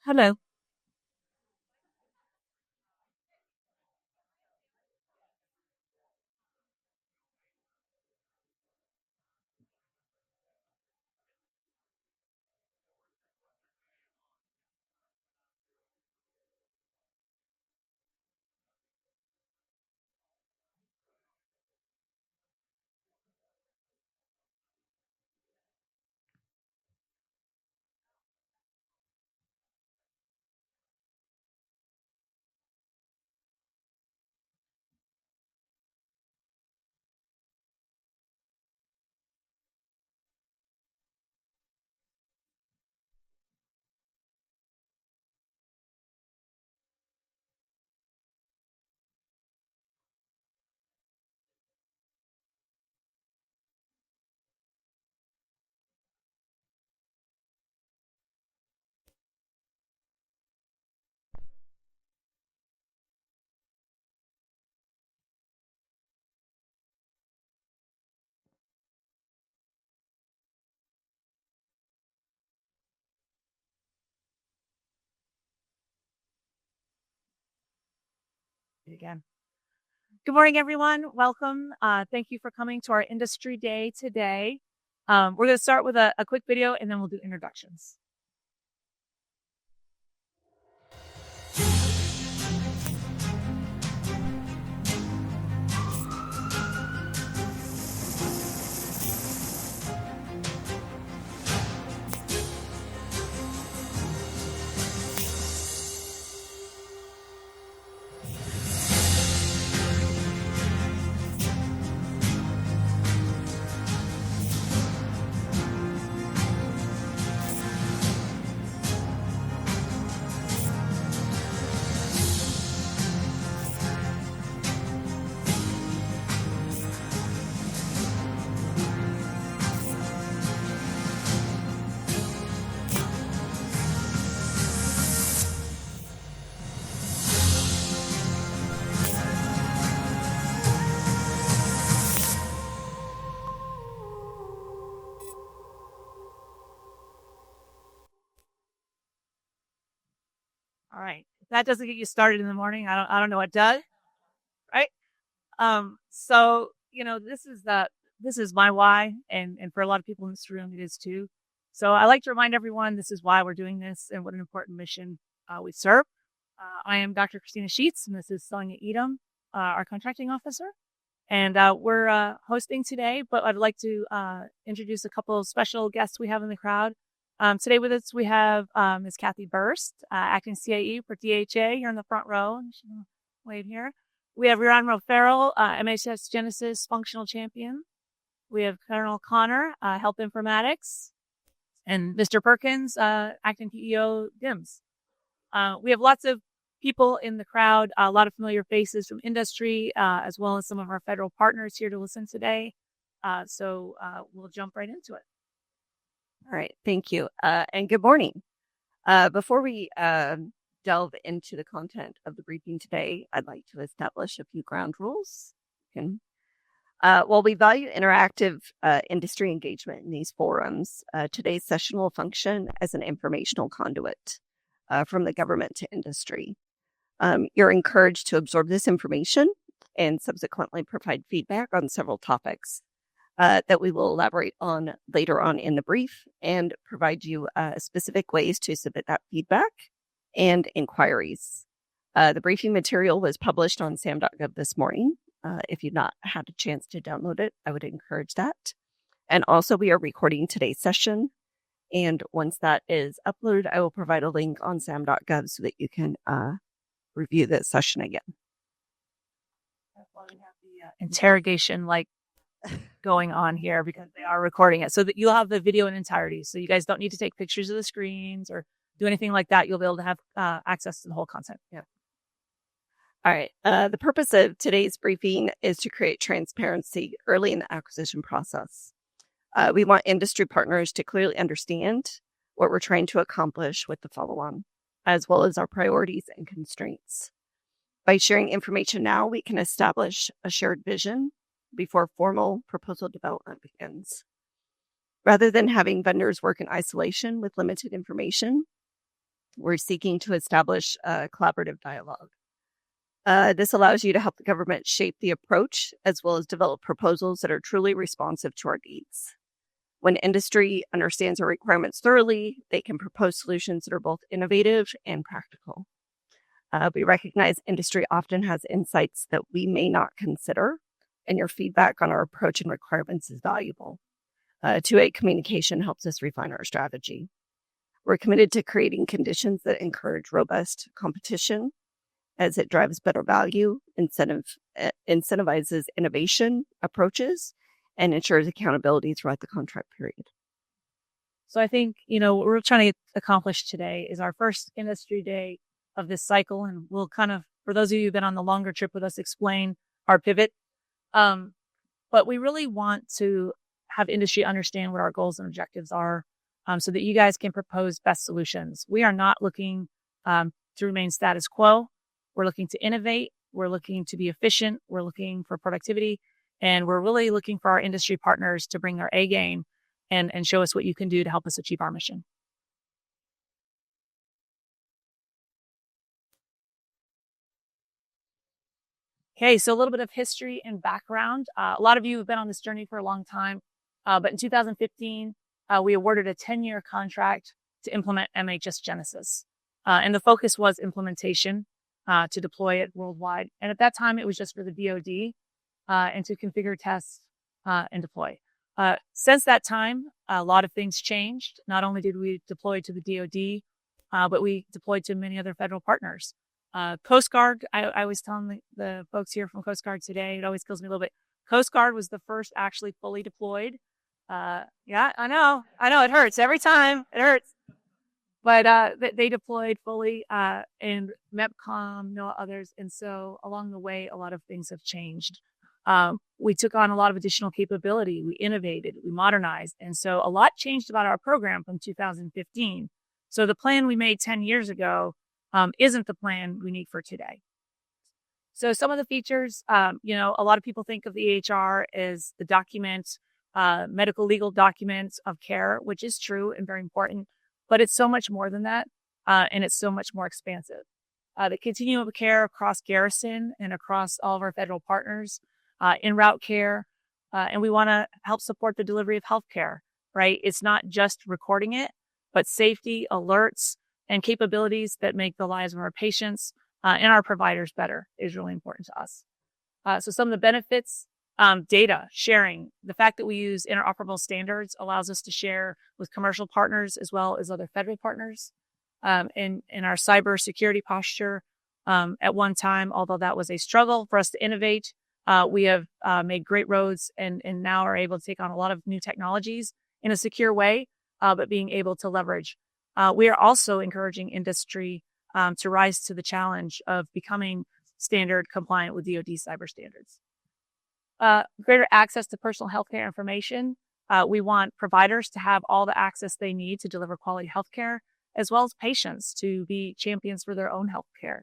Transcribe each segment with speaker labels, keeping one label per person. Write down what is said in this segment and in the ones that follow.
Speaker 1: Hello. Again. Good morning, everyone. Welcome. Thank you for coming to our industry day today. We're going to start with a quick video and then we'll do introductions. All right. If that doesn't get you started in the morning, I don't know what does, right? So, this is my why, and for a lot of people in this room, it is too. So I like to remind everyone this is why we're doing this and what an important mission we serve. I am Dr. Christina Sheets, and this is Sonia Edom, our contracting officer. And we're hosting today, but I'd like to introduce a couple of special guests we have in the crowd. Today with us, we have Ms. Kathy Burst, acting CAE for DHA here in the front row. Wave here. We have Rian Farrell, MHS Genesis Functional Champion. We have Colonel Connor, Health Informatics. And Mr. Perkins, acting PEO DIMS. We have lots of people in the crowd, a lot of familiar faces from industry, as well as some of our federal partners here to listen today. So we'll jump right into it.
Speaker 2: All right. Thank you. And good morning. Before we delve into the content of the briefing today, I'd like to establish a few ground rules. While we value interactive industry engagement in these forums, today's session will function as an informational conduit from the government to industry. You're encouraged to absorb this information and subsequently provide feedback on several topics that we will elaborate on later on in the brief and provide you specific ways to submit that feedback and inquiries. The briefing material was published on sam.gov this morning. If you've not had a chance to download it, I would encourage that. And also, we are recording today's session. And once that is uploaded, I will provide a link on sam.gov so that you can review this session again.
Speaker 1: That's why we have the interrogation going on here because they are recording it so that you'll have the video in entirety. So you guys don't need to take pictures of the screens or do anything like that. You'll be able to have access to the whole content.
Speaker 2: Yeah. All right. The purpose of today's briefing is to create transparency early in the acquisition process. We want industry partners to clearly understand what we're trying to accomplish with the follow-on, as well as our priorities and constraints. By sharing information now, we can establish a shared vision before formal proposal development begins. Rather than having vendors work in isolation with limited information, We're seeking to establish a collaborative dialogue. This allows you to help the government shape the approach as well as develop proposals that are truly responsive to our needs. When industry understands our requirements thoroughly, they can propose solutions that are both innovative and practical. We recognize industry often has insights that we may not consider, and your feedback on our approach and requirements is valuable. 2-way communication helps us refine our strategy. We're committed to creating conditions that encourage robust competition as it drives better value, incentivizes innovation approaches, and ensures accountability throughout the contract period.
Speaker 1: So I think, what we're trying to accomplish today is our first industry day of this cycle. And we'll kind of, for those of you who've been on the longer trip with us, explain our pivot. But we really want to have industry understand what our goals and objectives are, so that you guys can propose best solutions. We are not looking to remain status quo. We're looking to innovate. We're looking to be efficient. We're looking for productivity. And we're really looking for our industry partners to bring their A game and show us what you can do to help us achieve our mission. Okay, so a little bit of history and background. A lot of you have been on this journey for a long time, but in 2015, we awarded a 10-year contract to implement MHS Genesis. And the focus was implementation to deploy it worldwide. And at that time, it was just for the DoD and to configure, test, and deploy. Since that time, a lot of things changed. Not only did we deploy to the DoD, but we deployed to many other federal partners. Coast Guard, I always tell the folks here from Coast Guard today, it always kills me a little bit. Coast Guard was the first actually fully deployed. Yeah, I know, it hurts every time. It hurts. But they deployed fully, and MEPCOM, no others. And so along the way, a lot of things have changed. We took on a lot of additional capability. We innovated, we modernized. And so a lot changed about our program from 2015. So the plan we made 10 years ago isn't the plan we need for today. So some of the features, a lot of people think of the EHR as the document, medical legal documents of care, which is true and very important, but it's so much more than that, and it's so much more expansive. The continuum of care across Garrison and across all of our federal partners, in route care, and we want to help support the delivery of healthcare, right? It's not just recording it, but safety, alerts, and capabilities that make the lives of our patients and our providers better is really important to us. So some of the benefits, data sharing, the fact that we use interoperable standards allows us to share with commercial partners as well as other federal partners. In our cybersecurity posture, at one time, although that was a struggle for us to innovate, we have made great roads and now are able to take on a lot of new technologies in a secure way, but being able to leverage. We are also encouraging industry to rise to the challenge of becoming standard compliant with DoD cyber standards. Greater access to personal healthcare information. We want providers to have all the access they need to deliver quality healthcare, as well as patients to be champions for their own healthcare.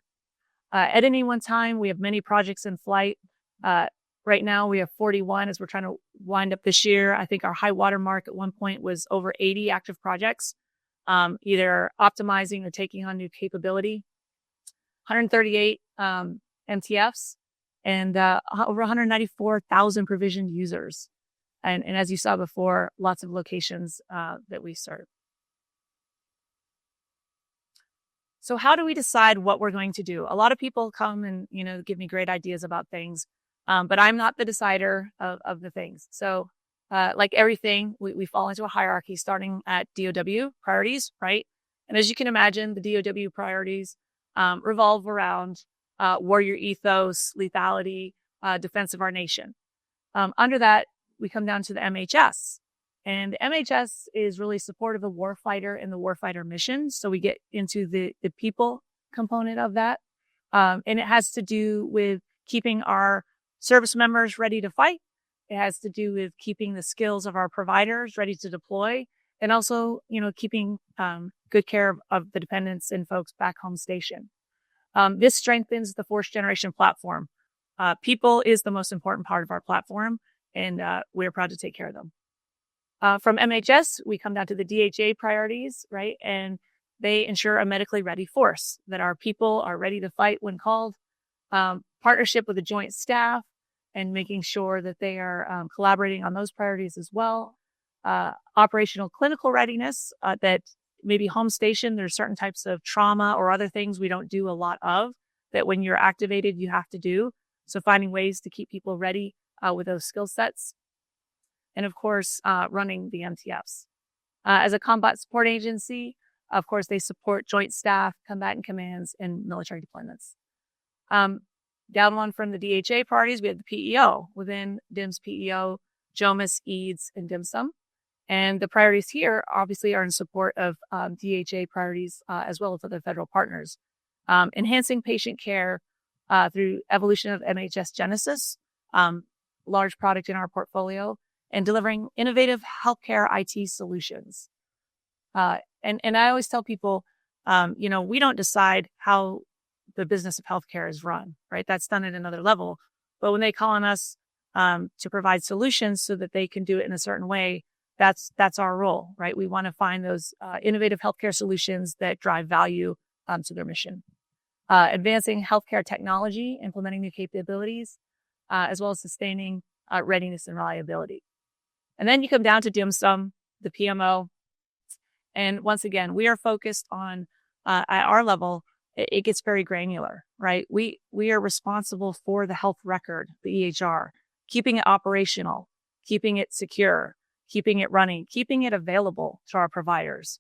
Speaker 1: At any one time, we have many projects in flight. Right now, we have 41 as we're trying to wind up this year. I think our high water mark at one point was over 80 active projects, either optimizing or taking on new capability. 138 MTFs and over 194,000 provisioned users. And as you saw before, lots of locations that we serve. So how do we decide what we're going to do? A lot of people come and, give me great ideas about things, but I'm not the decider of the things. So like everything, we fall into a hierarchy starting at DOW priorities, right? And as you can imagine, the DOW priorities revolve around warrior ethos, lethality, defense of our nation. Under that, we come down to the MHS. And the MHS is really supportive of the warfighter and the warfighter mission. So we get into the people component of that. And it has to do with keeping our service members ready to fight. It has to do with keeping the skills of our providers ready to deploy. And also, keeping good care of the dependents and folks back home station. This strengthens the fourth generation platform. People is the most important part of our platform, and we're proud to take care of them. From MHS, we come down to the DHA priorities, right? And they ensure a medically ready force, that our people are ready to fight when called, partnership with the joint staff, and making sure that they are collaborating on those priorities as well. Operational clinical readiness, that maybe home station, there's certain types of trauma or other things we don't do a lot of, that when you're activated, you have to do. So finding ways to keep people ready with those skill sets. And of course, running the MTFs. As a combat support agency, of course, they support joint staff, combatant commands, and military deployments. Down one from the DHA priorities, we have the PEO. Within DIMS PEO, JOMS, EADS, and DIMSM. And the priorities here obviously are in support of DHA priorities as well as other federal partners. Enhancing patient care through evolution of MHS Genesis, large product in our portfolio, and delivering innovative healthcare IT solutions. And I always tell people, we don't decide how the business of healthcare is run, right? That's done at another level. But when they call on us to provide solutions so that they can do it in a certain way, that's our role, right? We want to find those innovative healthcare solutions that drive value to their mission. Advancing healthcare technology, implementing new capabilities, as well as sustaining readiness and reliability. And then you come down to DIMSM, the PMO. And once again, we are focused on, at our level, it gets very granular, right? We are responsible for the health record, the EHR, keeping it operational, keeping it secure, keeping it running, keeping it available to our providers,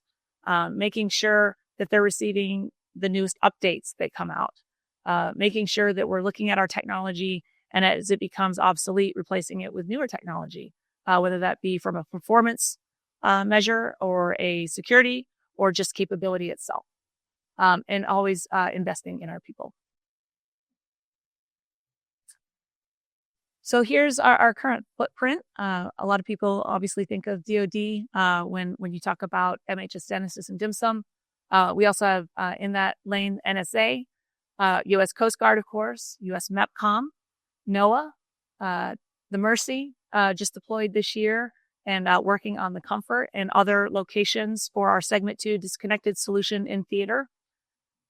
Speaker 1: making sure that they're receiving the newest updates that come out, making sure that we're looking at our technology, and as it becomes obsolete, replacing it with newer technology, whether that be from a performance measure or a security or just capability itself, and always investing in our people. So here's our current footprint. A lot of people obviously think of DoD when you talk about MHS Genesis and DIMSM. We also have in that lane NSA, U.S. Coast Guard, of course, U.S. MEPCOM, NOAA, the Mercy just deployed this year, and working on the Comfort and other locations for our Segment 2 disconnected solution in theater,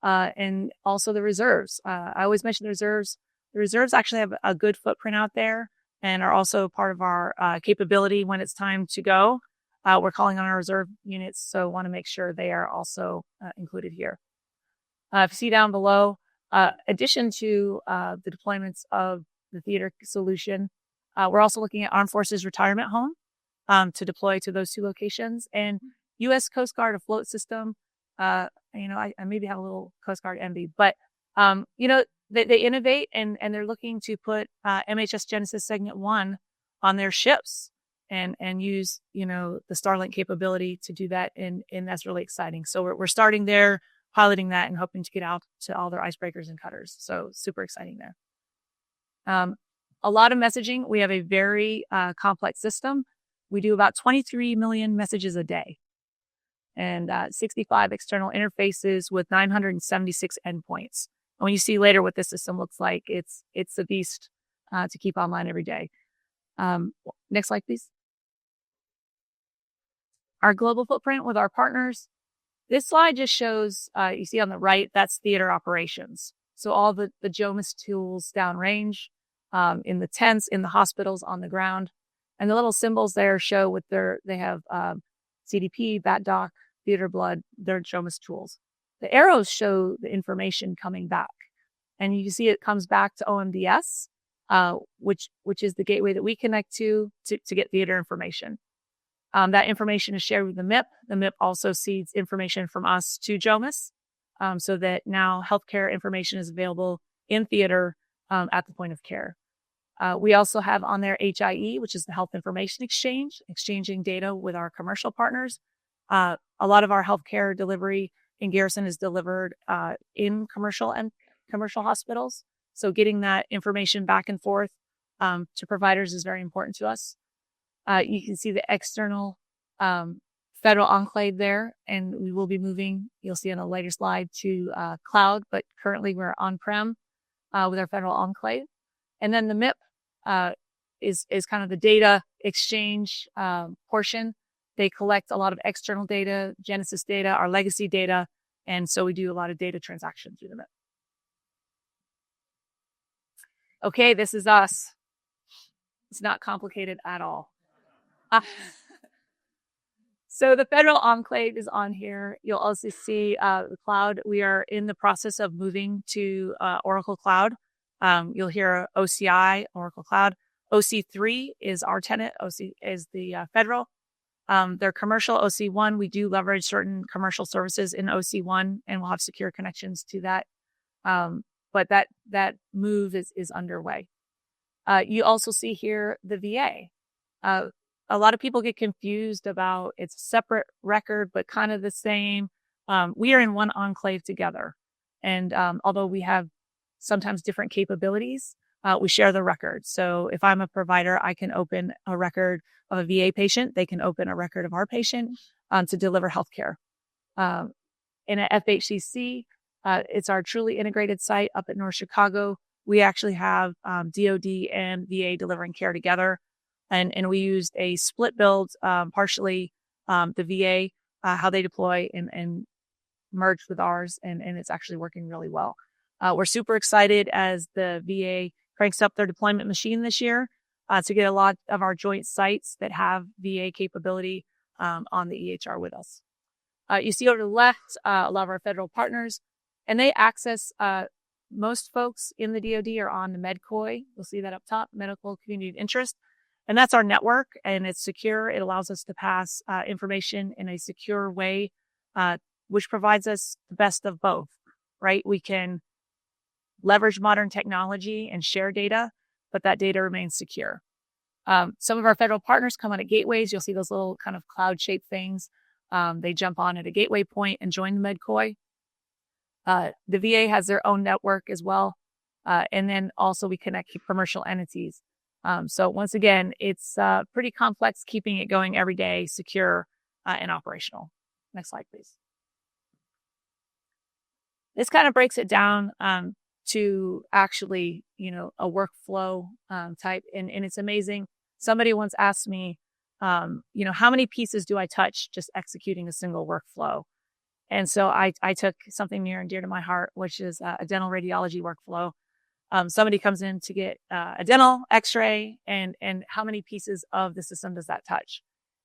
Speaker 1: and also the reserves. I always mention the reserves. The reserves actually have a good footprint out there and are also part of our capability when it's time to go. We're calling on our reserve units, so want to make sure they are also included here. If you see down below, addition to the deployments of the theater solution, we're also looking at Armed Forces Retirement Home to deploy to those two locations, and U.S. Coast Guard afloat system. I maybe have a little Coast Guard envy, but they innovate and they're looking to put MHS Genesis Segment 1 on their ships and use, the Starlink capability to do that. And that's really exciting. So we're starting there, piloting that and hoping to get out to all their icebreakers and cutters. So super exciting there. A lot of messaging. We have a very complex system. We do about 23 million messages a day and 65 external interfaces with 976 endpoints. And when you see later what this system looks like, it's a beast to keep online every day. Next slide, please. Our global footprint with our partners. This slide just shows, you see on the right, that's theater operations. So all the JOMS tools downrange, in the tents, in the hospitals, on the ground. And the little symbols there show they have CDP, BATDOC, theater blood, their JOMS tools. The arrows show the information coming back. And you can see it comes back to OMDS, which is the gateway that we connect to get theater information. That information is shared with the MIP. The MIP also seeds information from us to JOMS, so that now healthcare information is available in theater at the point of care. We also have on there HIE, which is the Health Information Exchange, exchanging data with our commercial partners. A lot of our healthcare delivery in Garrison is delivered in commercial hospitals. So getting that information back and forth to providers is very important to us. You can see the external federal enclave there, and we will be moving, you'll see on a later slide, to cloud, but currently we're on-prem with our federal enclave. And then the MIP is kind of the data exchange portion. They collect a lot of external data, Genesis data, our legacy data, And so we do a lot of data transactions through the MIP. Okay, this is us. It's not complicated at all. So the federal enclave is on here. You'll also see the cloud. We are in the process of moving to Oracle Cloud. You'll hear OCI, Oracle Cloud. OC3 is our tenant. OC is the federal. They're commercial. OC1, we do leverage certain commercial services in OC1, and we'll have secure connections to that. But that move is underway. You also see here the VA. A lot of people get confused about it's a separate record, but kind of the same. We are in one enclave together. And although we have sometimes different capabilities, we share the record. So if I'm a provider, I can open a record of a VA patient. They can open a record of our patient to deliver healthcare. In a FHCC, it's our truly integrated site up at North Chicago. We actually have DOD and VA delivering care together. And we used a split build, partially the VA, how they deploy and merged with ours. And it's actually working really well. We're super excited as the VA cranks up their deployment machine this year to get a lot of our joint sites that have VA capability on the EHR with us. You see over to the left, a lot of our federal partners, and they access, most folks in the DoD are on the MedCOI. You'll see that up top, Medical Community of Interest. And that's our network, and it's secure. It allows us to pass information in a secure way, which provides us the best of both, right? We can leverage modern technology and share data, but that data remains secure. Some of our federal partners come on at gateways. You'll see those little kind of cloud-shaped things. They jump on at a gateway point and join the MedCOI. The VA has their own network as well. And then also we connect commercial entities. So once again, it's pretty complex, keeping it going every day, secure and operational. Next slide, please. This kind of breaks it down to actually, a workflow type. And it's amazing. Somebody once asked me, how many pieces do I touch just executing a single workflow? And so I took something near and dear to my heart, which is a dental radiology workflow. Somebody comes in to get a dental x-ray, and how many pieces of the system does that touch?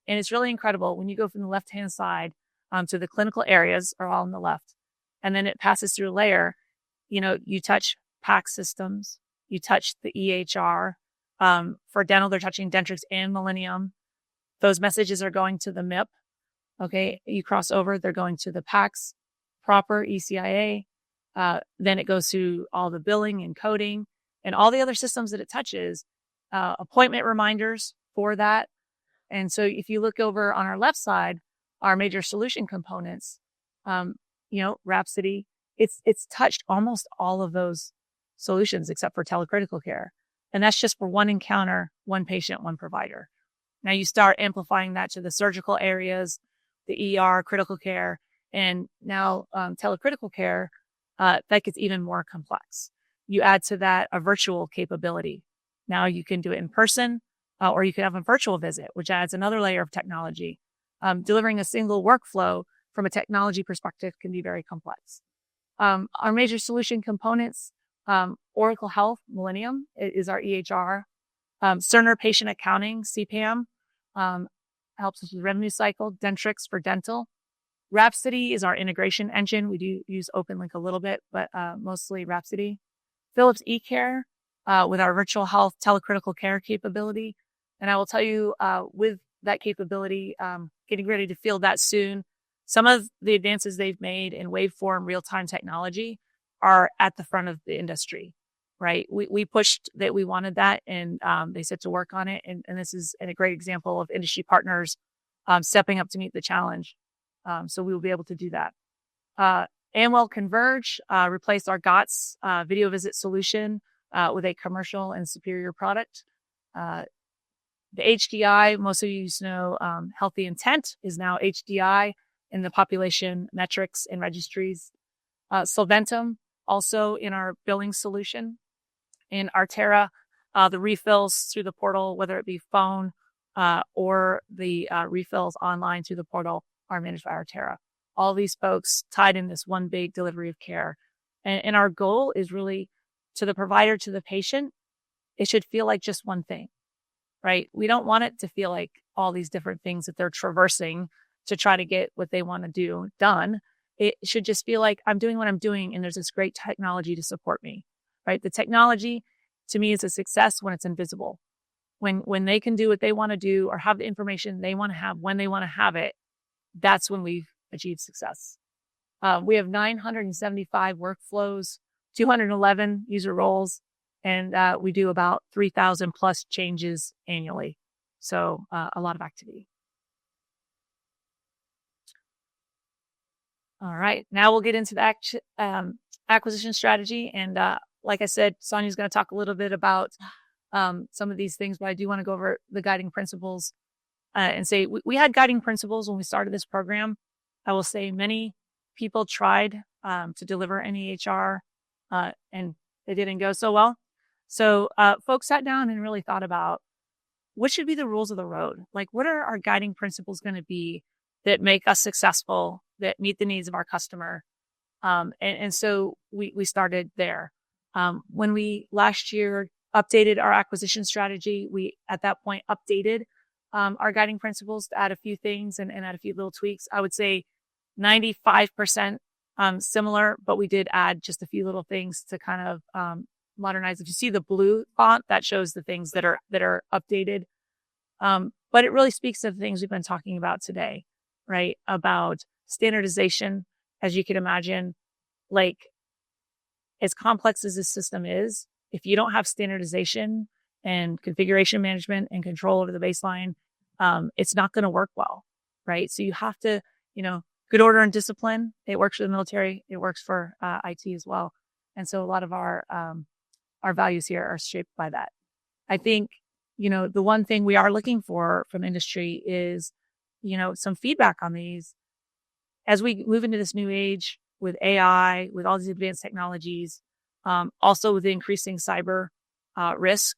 Speaker 1: And it's really incredible when you go from the left-hand side to the clinical areas are all on the left. And then it passes through a layer. You touch PAC systems, you touch the EHR. For dental, they're touching Dentrix and Millennium. Those messages are going to the MIP. Okay, you cross over, they're going to the PACS proper, ECIA. Then it goes through all the billing and coding and all the other systems that it touches, appointment reminders for that. And so if you look over on our left side, our major solution components, Rhapsody, it's touched almost all of those solutions except for telecritical care. And that's just for one encounter, one patient, one provider. Now you start amplifying that to the surgical areas, the ER, critical care, and now telecritical care, that gets even more complex. You add to that a virtual capability. Now you can do it in person, or you can have a virtual visit, which adds another layer of technology. Delivering a single workflow from a technology perspective can be very complex. Our major solution components, Oracle Health, Millennium is our EHR. Cerner Patient Accounting, CPAM, helps us with revenue cycle. Dentrix for dental. Rhapsody is our integration engine. We do use OpenLink a little bit, but mostly Rhapsody. Philips eCare with our virtual health telecritical care capability. And I will tell you, with that capability, getting ready to field that soon, some of the advances they've made in waveform real-time technology are at the front of the industry, right? We pushed that we wanted that, and they set to work on it. And this is a great example of industry partners stepping up to meet the challenge. So we will be able to do that. Amwell Converge replaced our GOTS video visit solution with a commercial and superior product. The HDI, most of you know, Healthy Intent is now HDI in the population metrics and registries. Solventum, also in our billing solution. In Artera, the refills through the portal, whether it be phone or the refills online through the portal, are managed by Artera. all these folks tied in this one big delivery of care. And our goal is really to the provider, to the patient, it should feel like just one thing, right? We don't want it to feel like all these different things that they're traversing to try to get what they want to do done. It should just feel like I'm doing what I'm doing and there's this great technology to support me, right? The technology to me is a success when it's invisible. When they can do what they want to do or have the information they want to have when they want to have it, that's when we've achieved success. We have 975 workflows, 211 user roles, and we do about 3,000 plus changes annually. So a lot of activity. All right, now we'll get into the acquisition strategy. And like I said, Sonia's going to talk a little bit about some of these things, but I do want to go over the guiding principles and say we had guiding principles when we started this program. I will say many people tried to deliver an EHR and they didn't go so well. So folks sat down and really thought about what should be the rules of the road? Like, what are our guiding principles going to be that make us successful, that meet the needs of our customer? And so we started there. When we last year updated our acquisition strategy, we at that point updated our guiding principles to add a few things and add a few little tweaks. I would say 95% similar, but we did add just a few little things to kind of modernize. If you see the blue font, that shows the things that are updated. But it really speaks to the things we've been talking about today, right? About standardization, as you can imagine, like as complex as this system is, if you don't have standardization and configuration management and control over the baseline, it's not going to work well, right? So you have to, good order and discipline. It works for the military. It works for IT as well. And so a lot of our values here are shaped by that. I think, the one thing we are looking for from industry is, some feedback on these. As we move into this new age with AI, with all these advanced technologies, also with the increasing cyber risk,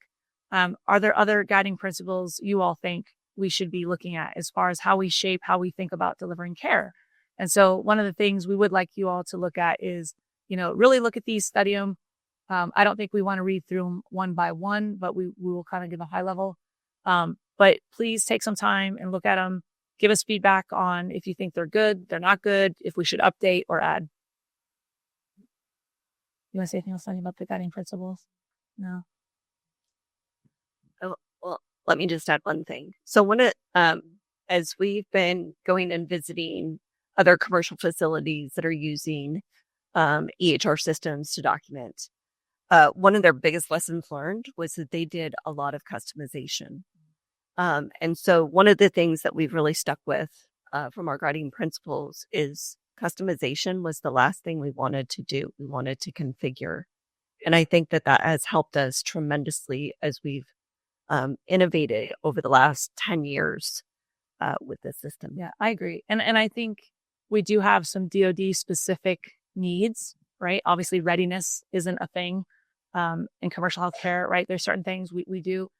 Speaker 1: are there other guiding principles you all think we should be looking at as far as how we shape, how we think about delivering care? And so one of the things we would like you all to look at is, really look at these, study them. I don't think we want to read through them one by one, but we will kind of give a high level. But please take some time and look at them. Give us feedback on if you think they're good, they're not good, if we should update or add. You want to say anything else, Sonia, about the guiding principles? No.
Speaker 2: Oh, well, let me just add one thing. So as we've been going and visiting other commercial facilities that are using EHR systems to document, one of their biggest lessons learned was that they did a lot of customization. And so one of the things that we've really stuck with from our guiding principles is customization was the last thing we wanted to do. We wanted to configure. And I think that has helped us tremendously as we've innovated over the last 10 years with this system.
Speaker 1: Yeah, I agree. And I think we do have some DoD specific needs, right? Obviously, readiness isn't a thing in commercial healthcare, right? There's certain things we do.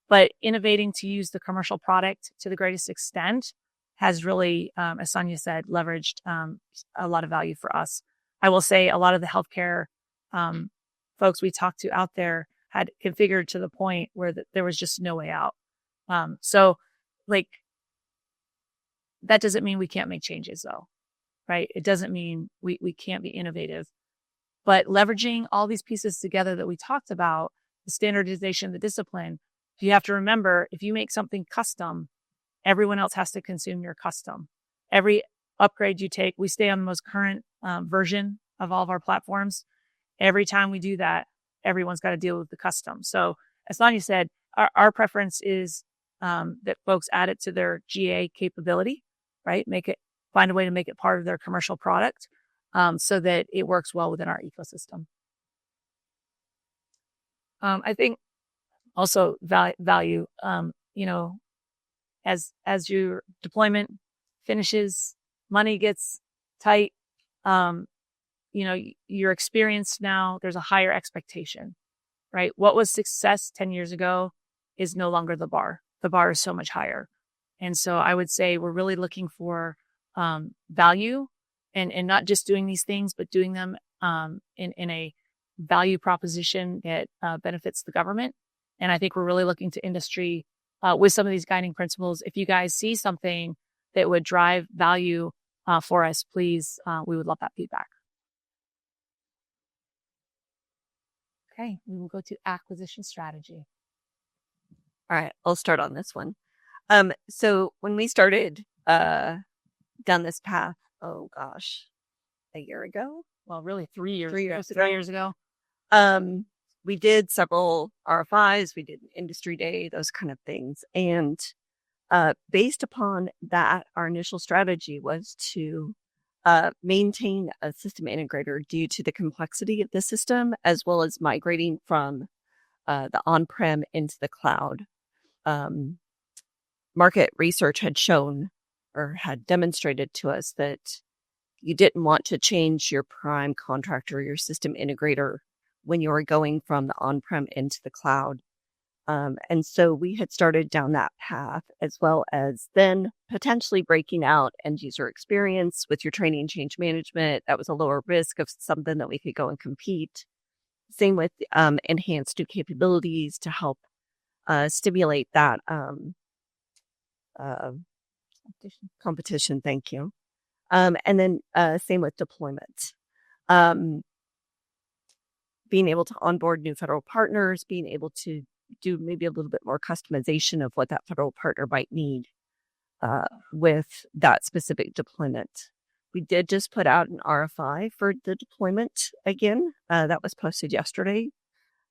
Speaker 1: But innovating to use the commercial product to the greatest extent has really, as Sonia said, leveraged a lot of value for us. I will say a lot of the healthcare folks we talked to out there had configured to the point where there was just no way out. So that doesn't mean we can't make changes though, right? It doesn't mean we can't be innovative, but leveraging all these pieces together that we talked about, the standardization, the discipline, you have to remember, if you make something custom, everyone else has to consume your custom. Every upgrade you take, we stay on the most current version of all of our platforms. Every time we do that, everyone's got to deal with the custom. So as Sonia said, our preference is that folks add it to their GA capability, right? Find a way to make it part of their commercial product so that it works well within our ecosystem. I think also value, as your deployment finishes, money gets tight, you're experienced now, there's a higher expectation, right? What was success 10 years ago is no longer the bar. The bar is so much higher. And so I would say we're really looking for value and not just doing these things, but doing them in a value proposition that benefits the government. And I think we're really looking to industry with some of these guiding principles. If you guys see something that would drive value for us, please, we would love that feedback. Okay, we will go to acquisition strategy.
Speaker 2: All right, I'll start on this one. So when we started down this path, oh gosh, a year ago?
Speaker 1: Well, really 3 years.
Speaker 2: 3 years
Speaker 1: ago. 3 years ago.
Speaker 2: We did several RFIs, we did an industry day, those kind of things. And based upon that, our initial strategy was to maintain a system integrator due to the complexity of the system, as well as migrating from the on-prem into the cloud. Market research had shown or had demonstrated to us that you didn't want to change your prime contractor, your system integrator, when you were going from the on-prem into the cloud. And so we had started down that path, as well as then potentially breaking out end user experience with your training and change management. That was a lower risk of something that we could go and compete. Same with enhanced new capabilities to help stimulate that competition. Thank you. And then same with deployment. Being able to onboard new federal partners, being able to do maybe a little bit more customization of what that federal partner might need with that specific deployment. We did just put out an RFI for the deployment again. That was posted yesterday.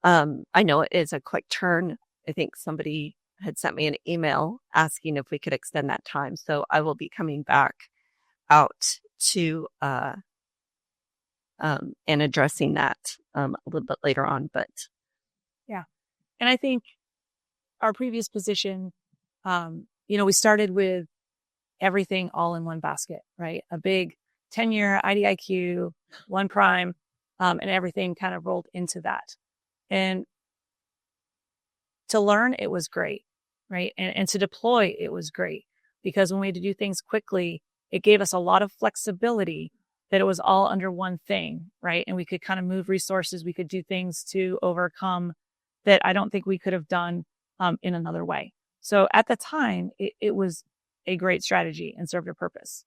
Speaker 2: I know it is a quick turn. I think somebody had sent me an email asking if we could extend that time. So I will be coming back out to and addressing that a little bit later on. But
Speaker 1: yeah, and I think our previous position, we started with everything all in one basket, right? A big 10-year IDIQ, one prime, and everything kind of rolled into that. And to learn, it was great, right? And to deploy, it was great, because when we had to do things quickly, it gave us a lot of flexibility that it was all under one thing, right? And we could kind of move resources. We could do things to overcome that I don't think we could have done in another way. So at the time, it was a great strategy and served a purpose.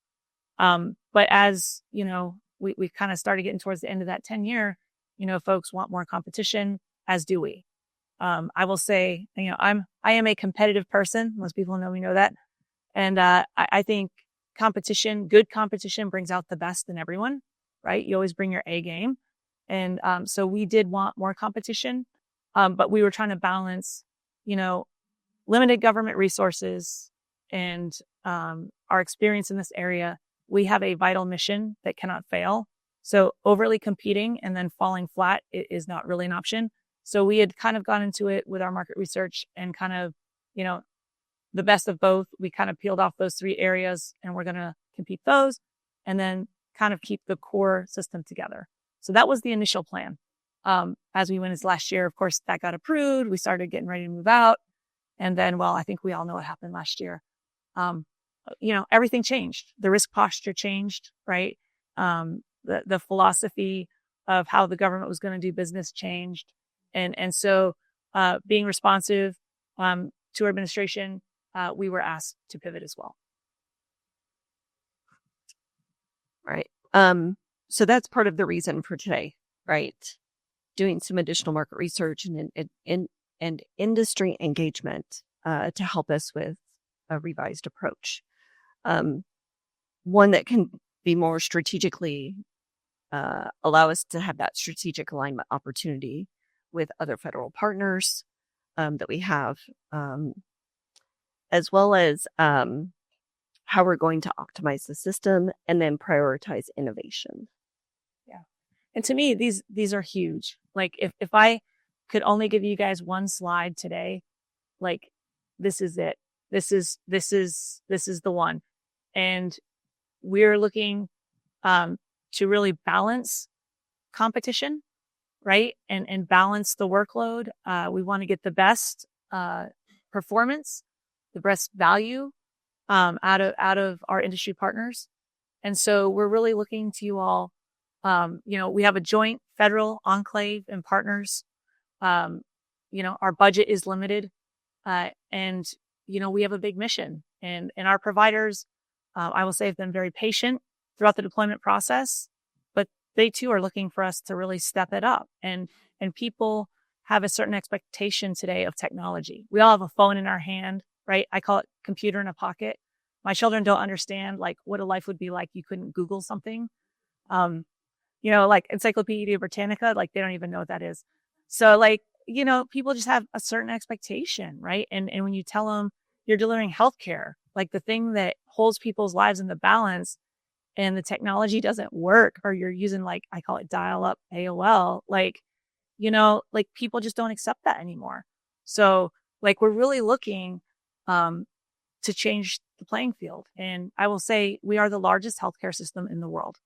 Speaker 1: But as, we kind of started getting towards the end of that 10-year, folks want more competition, as do we. I will say, I am a competitive person. Most people know that. And I think good competition brings out the best in everyone, right? You always bring your A game. And so we did want more competition, but we were trying to balance, limited government resources and our experience in this area. We have a vital mission that cannot fail. So overly competing and then falling flat is not really an option. So we had kind of gone into it with our market research and kind of, the best of both. We kind of peeled off those 3 areas, and we're going to compete those and then kind of keep the core system together. So that was the initial plan. As we went into last year, of course, that got approved. We started getting ready to move out. And then, I think we all know what happened last year. Everything changed. The risk posture changed, right? The philosophy of how the government was going to do business changed. And so being responsive to our administration, we were asked to pivot as well.
Speaker 2: Right. So that's part of the reason for today, right? Doing some additional market research and industry engagement to help us with a revised approach. One that can be more strategically allow us to have that strategic alignment opportunity with other federal partners that we have, as well as how we're going to optimize the system and then prioritize innovation.
Speaker 1: Yeah. And to me, these are huge. Like if I could only give you guys one slide today, like this is it. This is the one. And we're looking to really balance competition, right? And balance the workload. We want to get the best performance, the best value out of our industry partners. And so we're really looking to you all. We have a joint federal enclave and partners. Our budget is limited, and we have a big mission, and our providers, I will say, have been very patient throughout the deployment process, but they too are looking for us to really step it up. And people have a certain expectation today of technology. We all have a phone in our hand, right? I call it computer in a pocket. My children don't understand like what a life would be like you couldn't Google something. Like Encyclopedia Britannica, like they don't even know what that is. So like, people just have a certain expectation, right? And when you tell them you're delivering healthcare, like the thing that holds people's lives in the balance, and the technology doesn't work, or you're using like, I call it dial up AOL, like people just don't accept that anymore. So like, we're really looking, to change the playing field. And I will say we are the largest healthcare system in the world,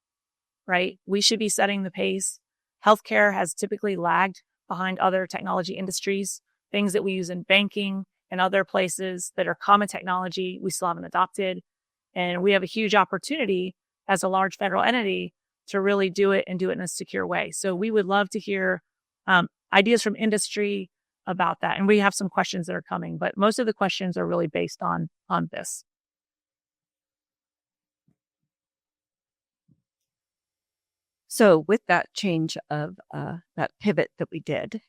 Speaker 1: right? We should be setting the pace. Healthcare has typically lagged behind other technology industries, things that we use in banking and other places that are common technology we still haven't adopted. And we have a huge opportunity as a large federal entity to really do it and do it in a secure way. So we would love to hear ideas from industry about that. And we have some questions that are coming, but most of the questions are really based on this.
Speaker 2: So with that change of that pivot that we did,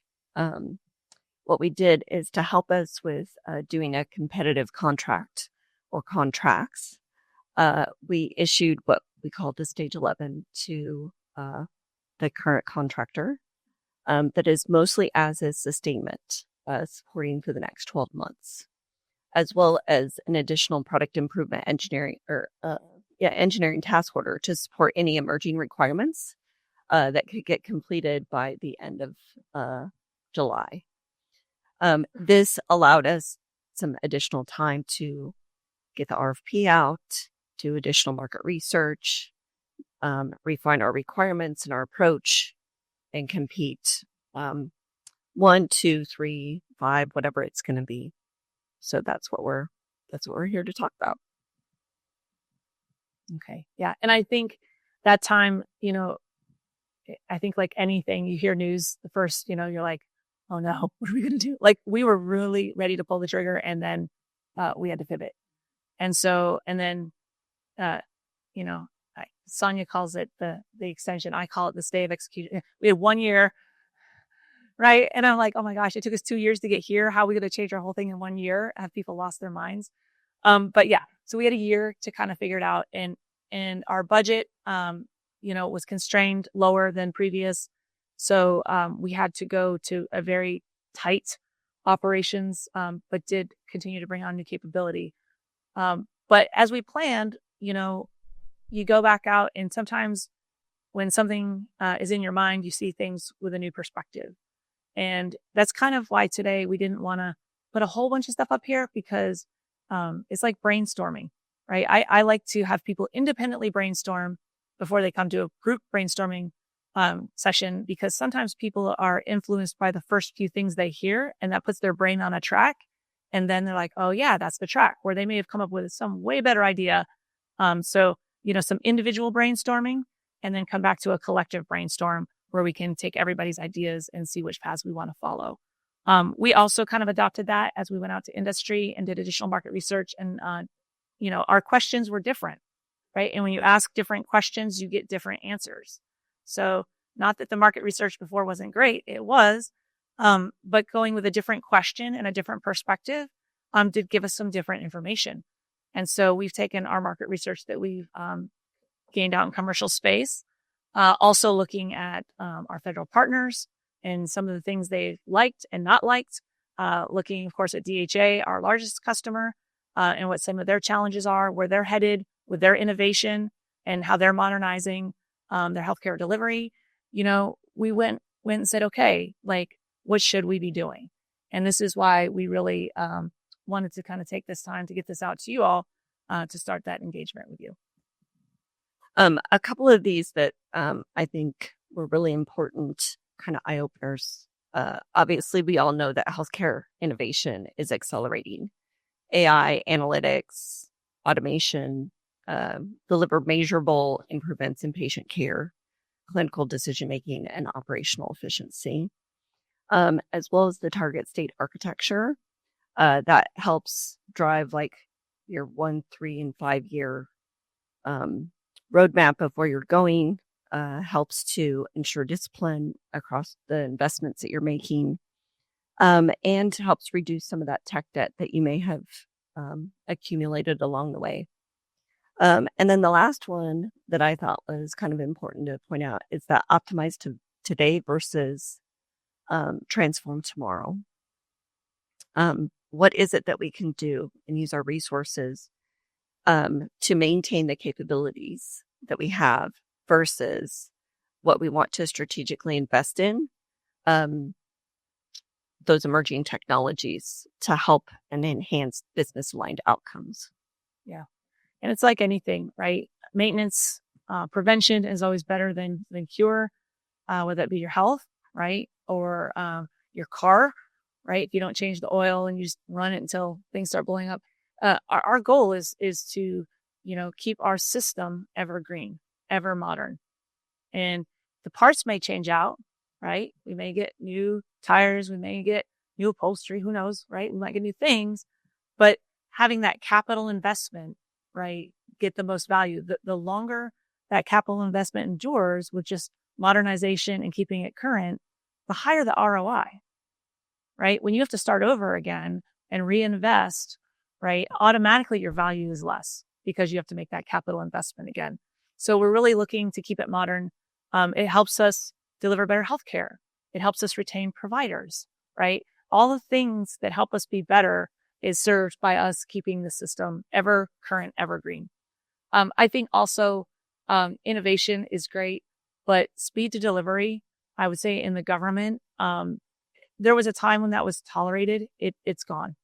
Speaker 2: what we did is to help us with doing a competitive contract or contracts. We issued what we called the Stage 11 to the current contractor that is mostly as a sustainment, supporting for the next 12 months, as well as an additional product improvement engineering engineering task order to support any emerging requirements that could get completed by the end of July. This allowed us some additional time to get the RFP out, do additional market research, refine our requirements and our approach, and compete 1, 2, 3, 5, whatever it's going to be. So that's what we're here to talk about.
Speaker 1: Okay. Yeah. And I think that time, I think like anything, you hear news, the first, you're like, oh no, what are we going to do? Like we were really ready to pull the trigger, and then we had to pivot. And so, and then, Sonia calls it the extension. I call it the stay of execution. We had 1 year, right? And I'm like, oh my gosh, it took us 2 years to get here. How are we going to change our whole thing in 1 year? Have people lost their minds? But yeah, so we had a year to kind of figure it out, and our budget, was constrained lower than previous. So, we had to go to a very tight operations, but did continue to bring on new capability. But as we planned, you go back out, and sometimes when something is in your mind, you see things with a new perspective. And that's kind of why today we didn't want to put a whole bunch of stuff up here, because it's like brainstorming, right? I like to have people independently brainstorm before they come to a group brainstorming session, because sometimes people are influenced by the first few things they hear, and that puts their brain on a track. And then they're like, oh yeah, that's the track, where they may have come up with some way better idea. So, some individual brainstorming, and then come back to a collective brainstorm where we can take everybody's ideas and see which paths we want to follow. We also kind of adopted that as we went out to industry and did additional market research, and, our questions were different, right? And when you ask different questions, you get different answers. So not that the market research before wasn't great, it was, but going with a different question and a different perspective, did give us some different information. And so we've taken our market research that we've, gained out in commercial space, also looking at, our federal partners and some of the things they've liked and not liked, looking of course at DHA, our largest customer, and what some of their challenges are, where they're headed with their innovation and how they're modernizing, their healthcare delivery. We went and said, okay, like, what should we be doing? And this is why we really, wanted to kind of take this time to get this out to you all, to start that engagement with you.
Speaker 2: A couple of these that I think were really important kind of eye-openers. Obviously, we all know that healthcare innovation is accelerating. AI, analytics, automation, deliver measurable improvements in patient care, clinical decision-making, and operational efficiency, as well as the target state architecture that helps drive like your 1, 3, and 5 year roadmap of where you're going, helps to ensure discipline across the investments that you're making, and helps reduce some of that tech debt that you may have accumulated along the way. And then the last one that I thought was kind of important to point out is that optimize today versus transform tomorrow. What is it that we can do and use our resources to maintain the capabilities that we have versus what we want to strategically invest in, those emerging technologies to help and enhance business aligned outcomes.
Speaker 1: Yeah. And it's like anything, right? Maintenance, prevention is always better than cure, whether that be your health, right? Or your car, right? If you don't change the oil and you just run it until things start blowing up. Our goal is to, keep our system evergreen, ever modern. And the parts may change out, right? We may get new tires. We may get new upholstery. Who knows, right? We might get new things, but having that capital investment, right, get the most value. The longer that capital investment endures with just modernization and keeping it current, the higher the ROI, right? When you have to start over again and reinvest, right, automatically your value is less because you have to make that capital investment again. So we're really looking to keep it modern. It helps us deliver better healthcare. It helps us retain providers, right? All the things that help us be better is served by us keeping the system ever current, evergreen. I think also innovation is great, but speed to delivery, I would say in the government, there was a time when that was tolerated. It's gone,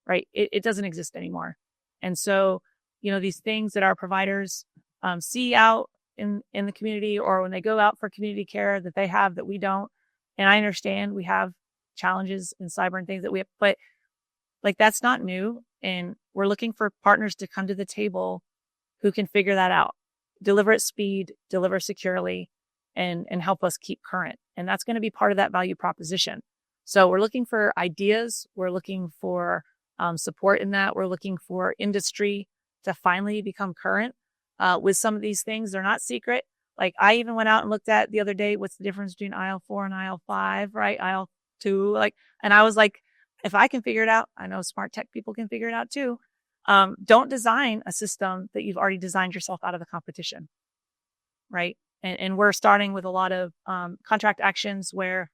Speaker 1: right? It doesn't exist anymore. And so, these things that our providers see out in the community, or when they go out for community care that they have that we don't. And I understand we have challenges in cyber and things that we have, but that's not new. And we're looking for partners to come to the table who can figure that out, deliver at speed, deliver securely, and help us keep current. And that's going to be part of that value proposition. So we're looking for ideas. We're looking for support in that. We're looking for industry to finally become current with some of these things. They're not secret. Like I even went out and looked at the other day, what's the difference between IL-4 and IL-5, right? IL-2, and I was like, if I can figure it out, I know smart tech people can figure it out too. Don't design a system that you've already designed yourself out of the competition, right? And we're starting with a lot of contract actions where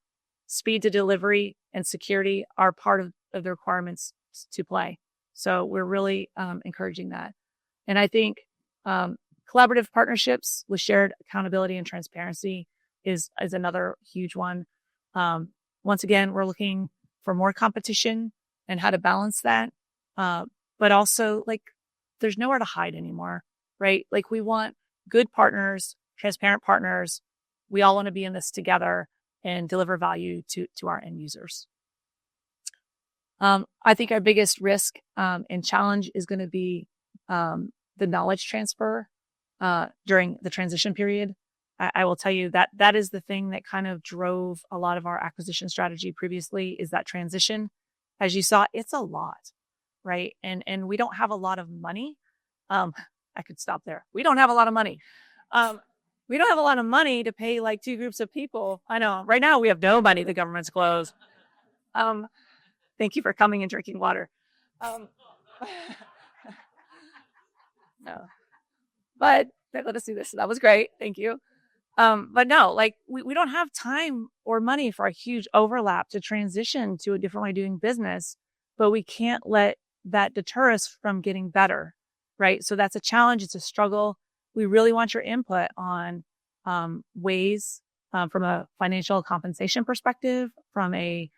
Speaker 1: speed to delivery and security are part of the requirements to play. So we're really encouraging that. And I think collaborative partnerships with shared accountability and transparency is another huge one. Once again, we're looking for more competition and how to balance that. But also there's nowhere to hide anymore, right? We want good partners, transparent partners. We all want to be in this together and deliver value to our end users. I think our biggest risk and challenge is going to be the knowledge transfer during the transition period. I will tell you that is the thing that kind of drove a lot of our acquisition strategy previously, is that transition. As you saw, it's a lot, right? And we don't have a lot of money. I could stop there. We don't have a lot of money. We don't have a lot of money to pay two groups of people. I know right now we have no money. The government's closed. Thank you for coming and drinking water. No, but let us do this. That was great. Thank you. But no, we don't have time or money for a huge overlap to transition to a different way of doing business, but we can't let that deter us from getting better, right? So that's a challenge. It's a struggle. We really want your input on ways from a financial compensation perspective, from a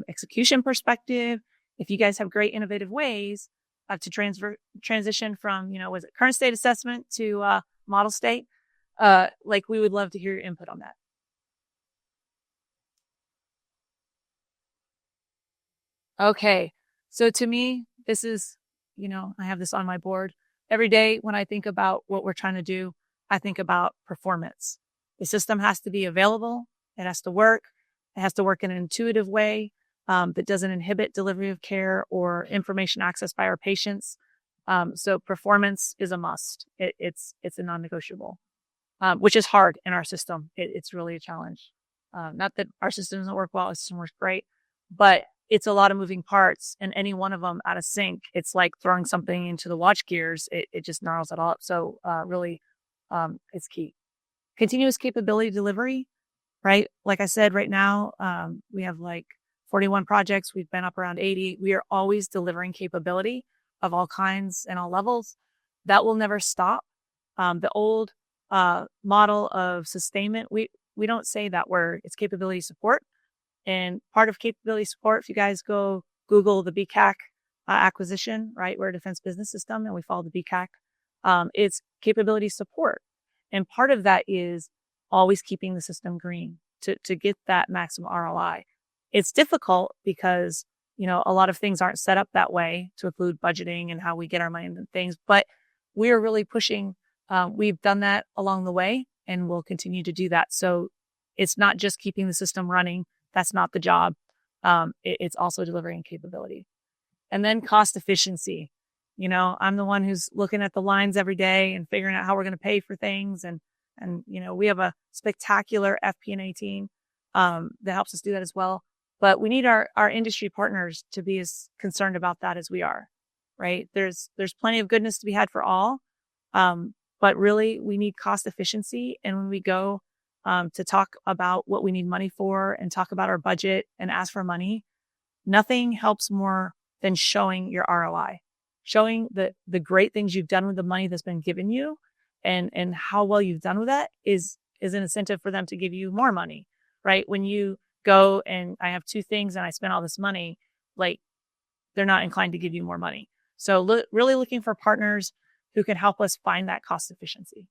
Speaker 1: execution perspective. If you guys have great innovative ways to transition from, was it current state assessment to model state? We would love to hear your input on that. Okay. So to me, this is, I have this on my board. every day when I think about what we're trying to do, I think about performance. The system has to be available. It has to work. It has to work in an intuitive way that doesn't inhibit delivery of care or information access by our patients. So performance is a must. It's a non-negotiable, which is hard in our system. It's really a challenge. Not that our system doesn't work well. Our system works great, but it's a lot of moving parts, and any one of them out of sync, it's like throwing something into the watch gears. It just gnarls it all up. So really, it's key. Continuous capability delivery, right? Like I said, right now, we have like 41 projects. We've been up around 80. We are always delivering capability of all kinds and all levels. That will never stop. The old model of sustainment, we don't say that word. It's capability support. And part of capability support, if you guys go Google the BCAC acquisition, right? We're a defense business system and we follow the BCAC. It's capability support. And part of that is always keeping the system green to get that maximum ROI. It's difficult because, a lot of things aren't set up that way to include budgeting and how we get our money into things, but we are really pushing. We've done that along the way and we'll continue to do that. So it's not just keeping the system running. That's not the job. It's also delivering capability. And then cost efficiency. I'm the one who's looking at the lines every day and figuring out how we're going to pay for things. And we have a spectacular FP&A team that helps us do that as well. But we need our industry partners to be as concerned about that as we are, right? There's plenty of goodness to be had for all. But really we need cost efficiency. And when we go to talk about what we need money for and talk about our budget and ask for money, nothing helps more than showing your ROI, showing the great things you've done with the money that's been given you and how well you've done with that is an incentive for them to give you more money, right? When you go and I have 2 things and I spend all this money, like they're not inclined to give you more money. So really looking for partners who can help us find that cost efficiency.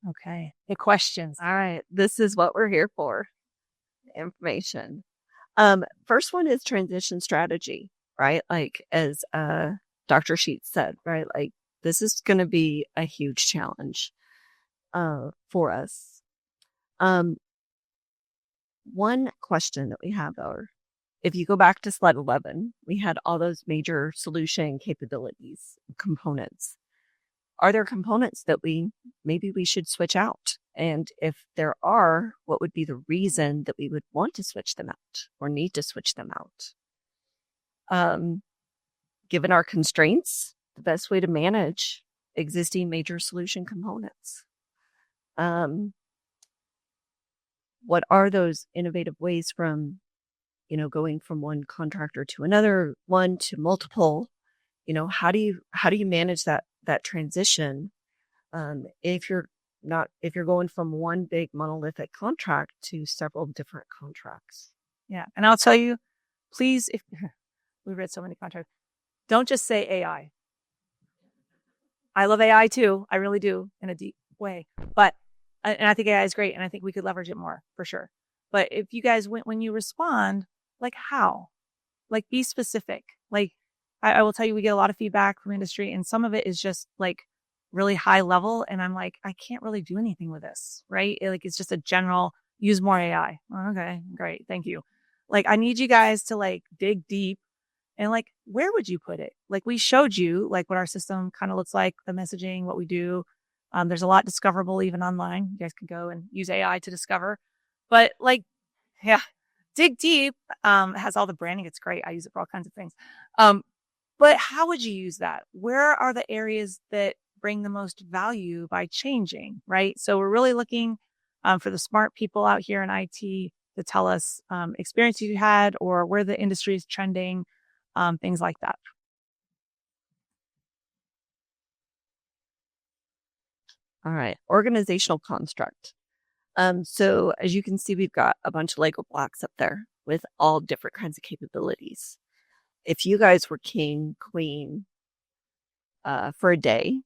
Speaker 1: Okay. The questions.
Speaker 2: All right. This is what we're here for. Information. First one is transition strategy, right? Like as Dr. Sheets said, right? Like this is going to be a huge challenge for us. One question that we have though, if you go back to slide 11, we had all those major solution capabilities, components. Are there components that maybe we should switch out? And if there are, what would be the reason that we would want to switch them out or need to switch them out? Given our constraints, the best way to manage existing major solution components. What are those innovative ways from, going from one contractor to another, one to multiple? How do you manage that transition if you're going from one big monolithic contract to several different contracts?
Speaker 1: Yeah. And I'll tell you, please, if we read so many contracts, don't just say AI. I love AI too. I really do in a deep way, and I think AI is great. And I think we could leverage it more for sure. But if you guys, when you respond, like how, like be specific, like, I will tell you, we get a lot of feedback from industry and some of it is just like really high level. And I'm like, I can't really do anything with this, right? It's just a general use more AI. Okay, great. Thank you. Like, I need you guys to like dig deep and like, where would you put it? Like we showed you like what our system kind of looks like, the messaging, what we do. There's a lot discoverable even online. You guys can go and use AI to discover, but like, yeah, dig deep, has all the branding. It's great. I use it for all kinds of things. But how would you use that? Where are the areas that bring the most value by changing, right? So we're really looking for the smart people out here in IT to tell us experience you had or where the industry is trending, things like that.
Speaker 2: All right. Organizational construct. So as you can see, we've got a bunch of Lego blocks up there with all different kinds of capabilities. If you guys were king, queen, for a day,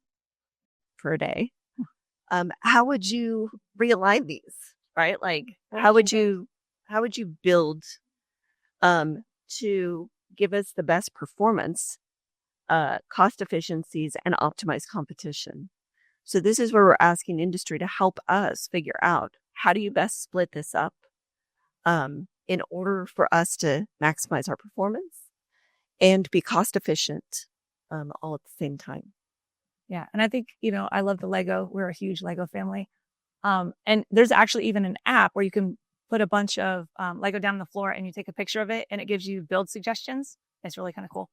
Speaker 2: how would you realign these, right? Like, how would you build, to give us the best performance, cost efficiencies, and optimize competition. So this is where we're asking industry to help us figure out, how do you best split this up in order for us to maximize our performance and be cost efficient all at the same time.
Speaker 1: Yeah. And I think, I love the Lego. We're a huge Lego family. And there's actually even an app where you can put a bunch of Lego down on the floor and you take a picture of it and it gives you build suggestions. It's really kind of cool.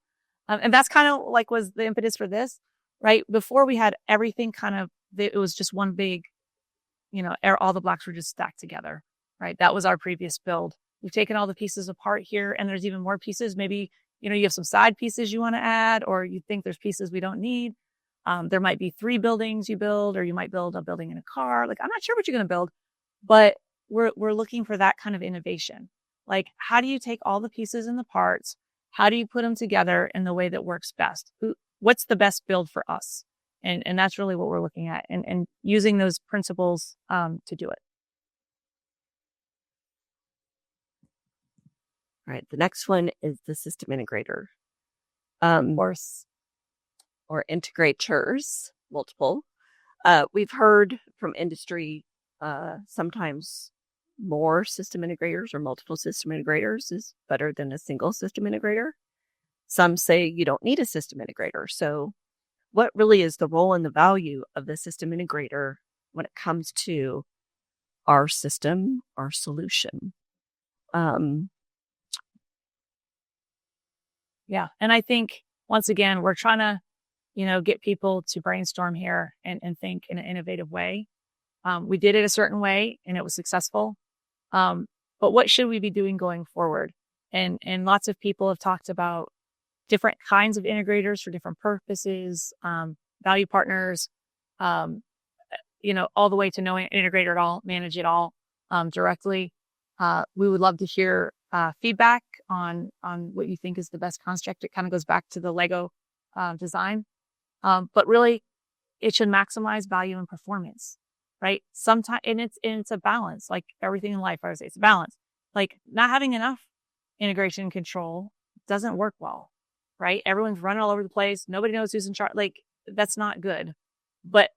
Speaker 1: And that's kind of like was the impetus for this, right? Before we had everything it was just one big, all the blocks were just stacked together, right? That was our previous build. We've taken all the pieces apart here and there's even more pieces. Maybe, you have some side pieces you want to add, or you think there's pieces we don't need. There might be 3 buildings you build, or you might build a building in a car. Like, I'm not sure what you're going to build, but we're looking for that kind of innovation. Like, how do you take all the pieces and the parts? How do you put them together in the way that works best? What's the best build for us? And that's really what we're looking at and using those principles to do it.
Speaker 2: All right. The next one is the system integrator.
Speaker 1: Of course.
Speaker 2: Or integrators, multiple. We've heard from industry sometimes more system integrators or multiple system integrators is better than a single system integrator. Some say you don't need a system integrator. So what really is the role and the value of the system integrator when it comes to our system, our solution?
Speaker 1: Yeah. And I think, once again, we're trying to, get people to brainstorm here and think in an innovative way. We did it a certain way and it was successful. But what should we be doing going forward? And lots of people have talked about different kinds of integrators for different purposes, value partners, all the way to knowing integrate it all, manage it all directly. We would love to hear feedback on what you think is the best construct. It kind of goes back to the Lego design. But really, it should maximize value and performance, right? Sometimes, and it's a balance, like everything in life, I would say it's a balance. Like, not having enough integration control doesn't work well, right? Everyone's running all over the place. Nobody knows who's in charge. Like, that's not good. But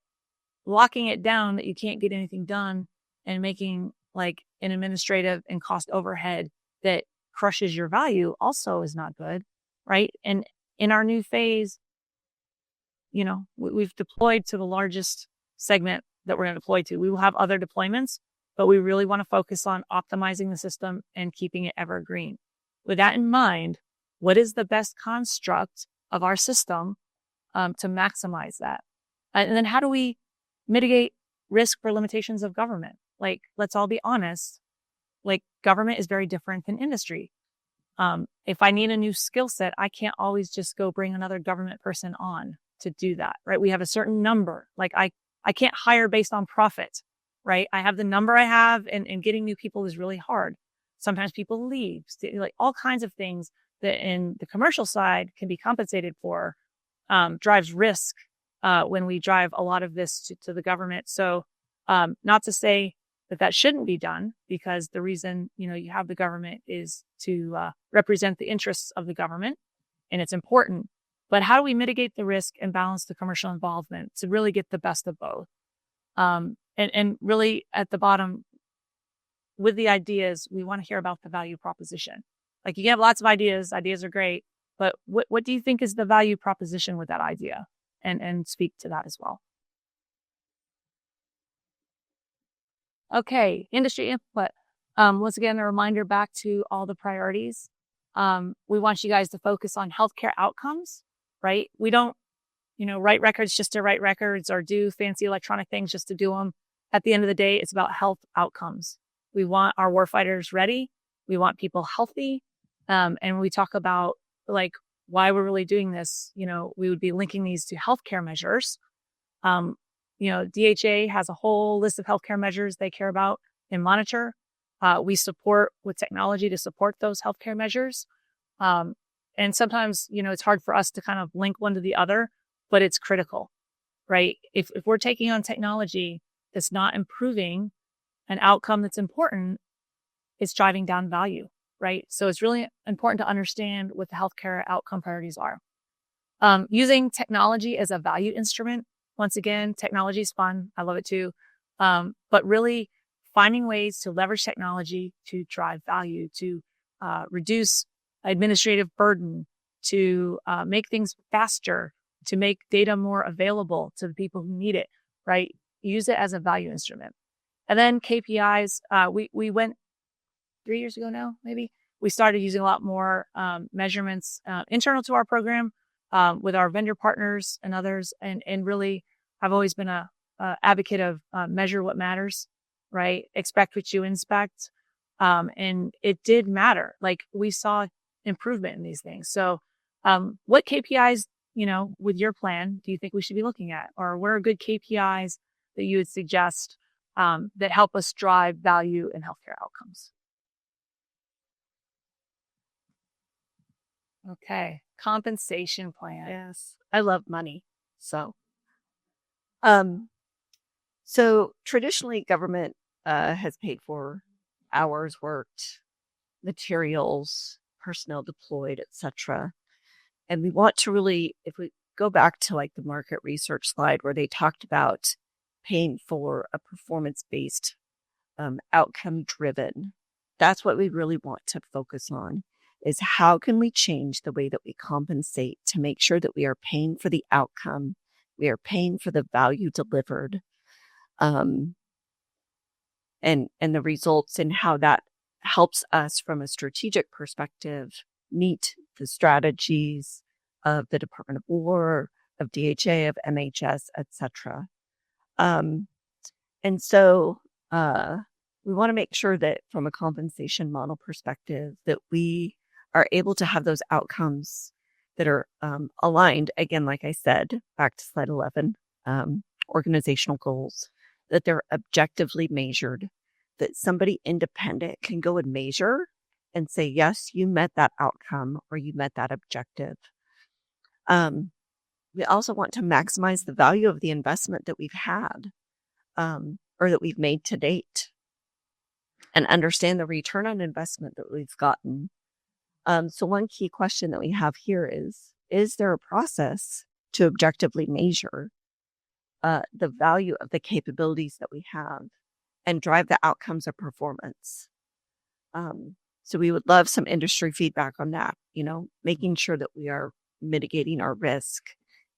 Speaker 1: locking it down that you can't get anything done and making like an administrative and cost overhead that crushes your value also is not good, right? And in our new phase, we've deployed to the largest segment that we're going to deploy to. We will have other deployments, but we really want to focus on optimizing the system and keeping it evergreen. With that in mind, what is the best construct of our system to maximize that? And then how do we mitigate risk for limitations of government? Like, let's all be honest, like, government is very different than industry. If I need a new skill set, I can't always just go bring another government person on to do that, right? We have a certain number. Like, I can't hire based on profit, right? I have the number I have, and getting new people is really hard. Sometimes people leave, like all kinds of things that in the commercial side can be compensated for, drives risk when we drive a lot of this to the government. So not to say that shouldn't be done, because the reason, you have the government is to represent the interests of the government, and it's important. But how do we mitigate the risk and balance the commercial involvement to really get the best of both? And really at the bottom, with the ideas, we want to hear about the value proposition. Like, you can have lots of ideas. Ideas are great, but what do you think is the value proposition with that idea? And speak to that as well. Okay, industry input. Once again, a reminder back to all the priorities. We want you guys to focus on healthcare outcomes, right? We don't, write records just to write records or do fancy electronic things just to do them. At the end of the day, it's about health outcomes. We want our warfighters ready. We want people healthy. And when we talk about like why we're really doing this, we would be linking these to healthcare measures. DHA has a whole list of healthcare measures they care about and monitor. We support with technology to support those healthcare measures. And sometimes, it's hard for us to kind of link one to the other, but it's critical, right? If we're taking on technology that's not improving an outcome that's important, it's driving down value. right? So it's really important to understand what the healthcare outcome priorities are. Using technology as a value instrument. Once again, technology is fun. I love it too. But really finding ways to leverage technology to drive value, to reduce administrative burden, to make things faster, to make data more available to the people who need it, right? Use it as a value instrument. And then KPIs, we went 3 years ago now, maybe. We started using a lot more measurements internal to our program with our vendor partners and others. And really, I've always been a advocate of measure what matters, right? Expect what you inspect. And it did matter. Like we saw improvement in these things. So what KPIs, with your plan, do you think we should be looking at? Or where are good KPIs that you would suggest that help us drive value in healthcare outcomes? Okay. Compensation plan.
Speaker 2: Yes. I love money. So traditionally government has paid for hours worked, materials, personnel deployed, etc. And we want to really, if we go back to like the market research slide where they talked about paying for a performance-based, outcome-driven, that's what we really want to focus on, is how can we change the way that we compensate to make sure that we are paying for the outcome, we are paying for the value delivered, and the results, and how that helps us from a strategic perspective meet the strategies of the Department of War, of DHA, of MHS, etc. And so we want to make sure that from a compensation model perspective that we are able to have those outcomes that are aligned, again, like I said, back to slide 11, organizational goals, that they're objectively measured, that somebody independent can go and measure and say, yes, you met that outcome or you met that objective. We also want to maximize the value of the investment that we've had or that we've made to date and understand the return on investment that we've gotten. So one key question that we have here is there a process to objectively measure the value of the capabilities that we have and drive the outcomes of performance? So we would love some industry feedback on that, making sure that we are mitigating our risk,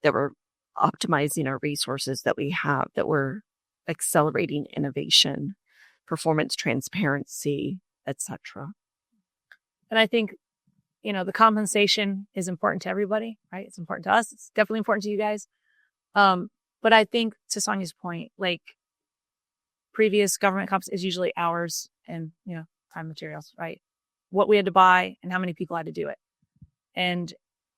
Speaker 2: that we're optimizing our resources that we have, that we're accelerating innovation, performance transparency, etc.
Speaker 1: And I think, the compensation is important to everybody, right? It's important to us. It's definitely important to you guys. But I think to Sonia's point, like previous government comps is usually hours and, time materials, right? What we had to buy and how many people had to do it. And,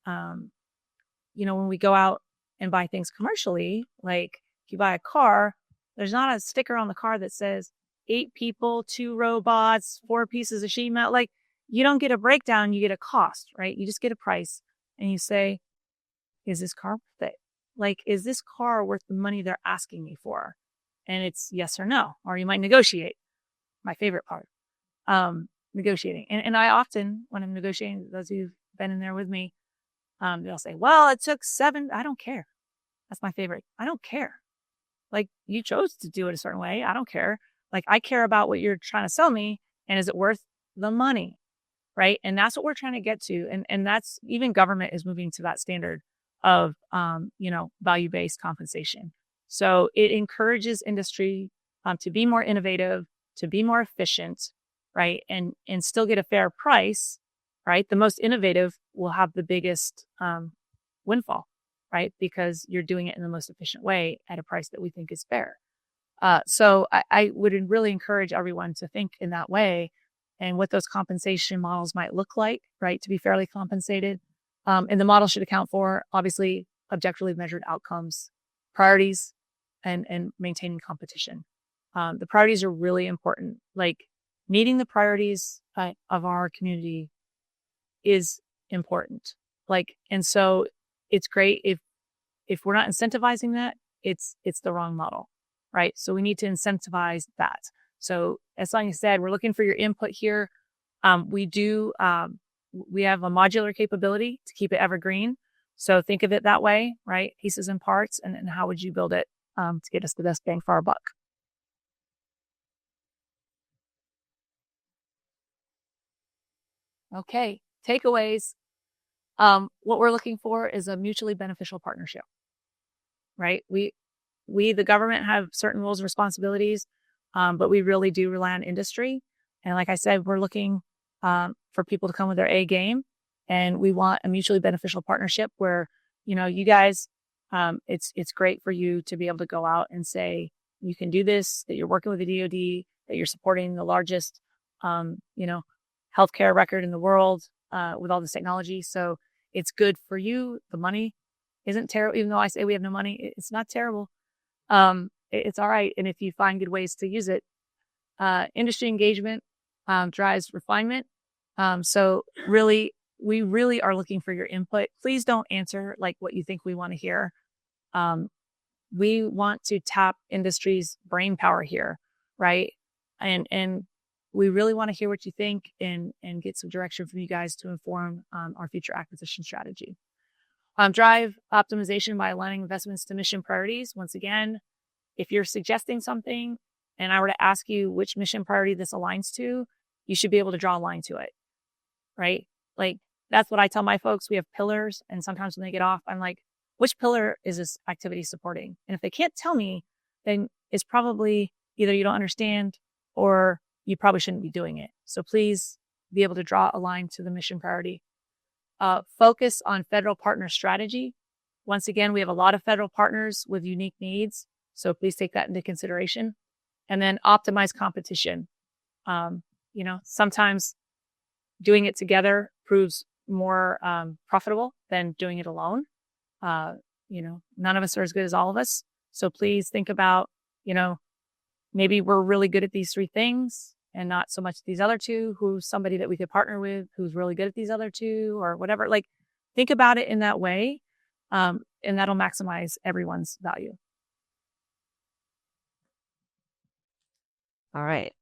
Speaker 1: when we go out and buy things commercially, like if you buy a car, there's not a sticker on the car that says 8 people, 2 robots, 4 pieces of sheet metal. Like you don't get a breakdown, you get a cost, right? You just get a price and you say, is this car worth it? Like, is this car worth the money they're asking me for? And it's yes or no, or you might negotiate. My favorite part, negotiating. And I often, when I'm negotiating, those who've been in there with me, they'll say, well, it took 7. I don't care. That's my favorite. I don't care. Like you chose to do it a certain way. I don't care. Like I care about what you're trying to sell me. And is it worth the money? Right. And that's what we're trying to get to. And that's even government is moving to that standard of, value-based compensation. So it encourages industry to be more innovative, to be more efficient, right? And still get a fair price, right? The most innovative will have the biggest windfall, right? Because you're doing it in the most efficient way at a price that we think is fair. So I would really encourage everyone to think in that way and what those compensation models might look like, right? To be fairly compensated. And the model should account for, obviously, objectively measured outcomes, priorities, and maintaining competition. The priorities are really important. Like meeting the priorities of our community is important. And so it's great if we're not incentivizing that, it's the wrong model, right? So we need to incentivize that. So as Sonia said, we're looking for your input here. We do, we have a modular capability to keep it evergreen. So think of it that way, right? Pieces and parts, and how would you build it to get us the best bang for our buck? Okay, takeaways. What we're looking for is a mutually beneficial partnership, right? We, the government, have certain roles and responsibilities, but we really do rely on industry. And like I said, we're looking for people to come with their A game, and we want a mutually beneficial partnership where, you guys, it's great for you to be able to go out and say, you can do this, that you're working with the DoD, that you're supporting the largest, healthcare record in the world with all this technology. So it's good for you. The money isn't terrible. Even though I say we have no money, it's not terrible. It's all right. And if you find good ways to use it, industry engagement drives refinement. So really, we really are looking for your input. Please don't answer like what you think we want to hear. We want to tap industry's brain power here, right? And we really want to hear what you think and get some direction from you guys to inform our future acquisition strategy. Drive optimization by aligning investments to mission priorities. Once again, if you're suggesting something and I were to ask you which mission priority this aligns to, you should be able to draw a line to it, right? Like, that's what I tell my folks. We have pillars, and sometimes when they get off, I'm like, which pillar is this activity supporting? And if they can't tell me, then it's probably either you don't understand or you probably shouldn't be doing it. So please be able to draw a line to the mission priority. Focus on federal partner strategy. Once again, we have a lot of federal partners with unique needs, so please take that into consideration. And then optimize competition. Sometimes doing it together proves more profitable than doing it alone. None of us are as good as all of us. So please think about, maybe we're really good at these three things and not so much these other two. Who's somebody that we could partner with who's really good at these other two or whatever? Like, think about it in that way, and that'll maximize everyone's value.
Speaker 2: All right.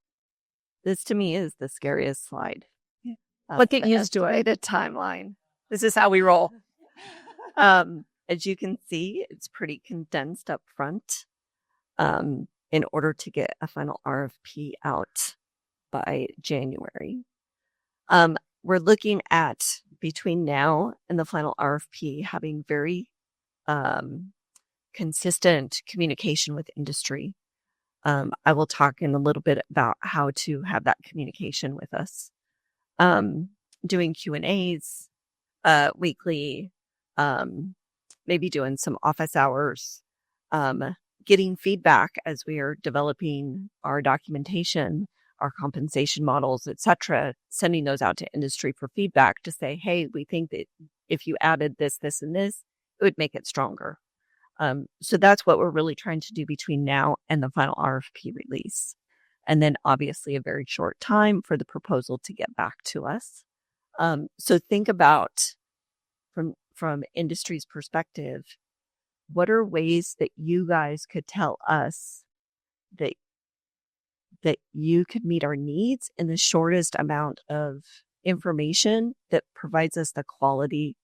Speaker 2: This to me is the scariest slide.
Speaker 1: Yeah. But get used to it.
Speaker 2: A timeline.
Speaker 1: This is how we roll.
Speaker 2: As you can see, it's pretty condensed up front in order to get a final RFP out by January. We're looking at, between now and the final RFP, having very consistent communication with industry. I will talk in a little bit about how to have that communication with us. Doing Q&As weekly, maybe doing some office hours, getting feedback as we are developing our documentation, our compensation models, etc., sending those out to industry for feedback to say, hey, we think that if you added this, this, and this, it would make it stronger. So that's what we're really trying to do between now and the final RFP release. And then obviously a very short time for the proposal to get back to us. So think about, from industry's perspective, what are ways that you guys could tell us that you could meet our needs in the shortest amount of information that provides us the quality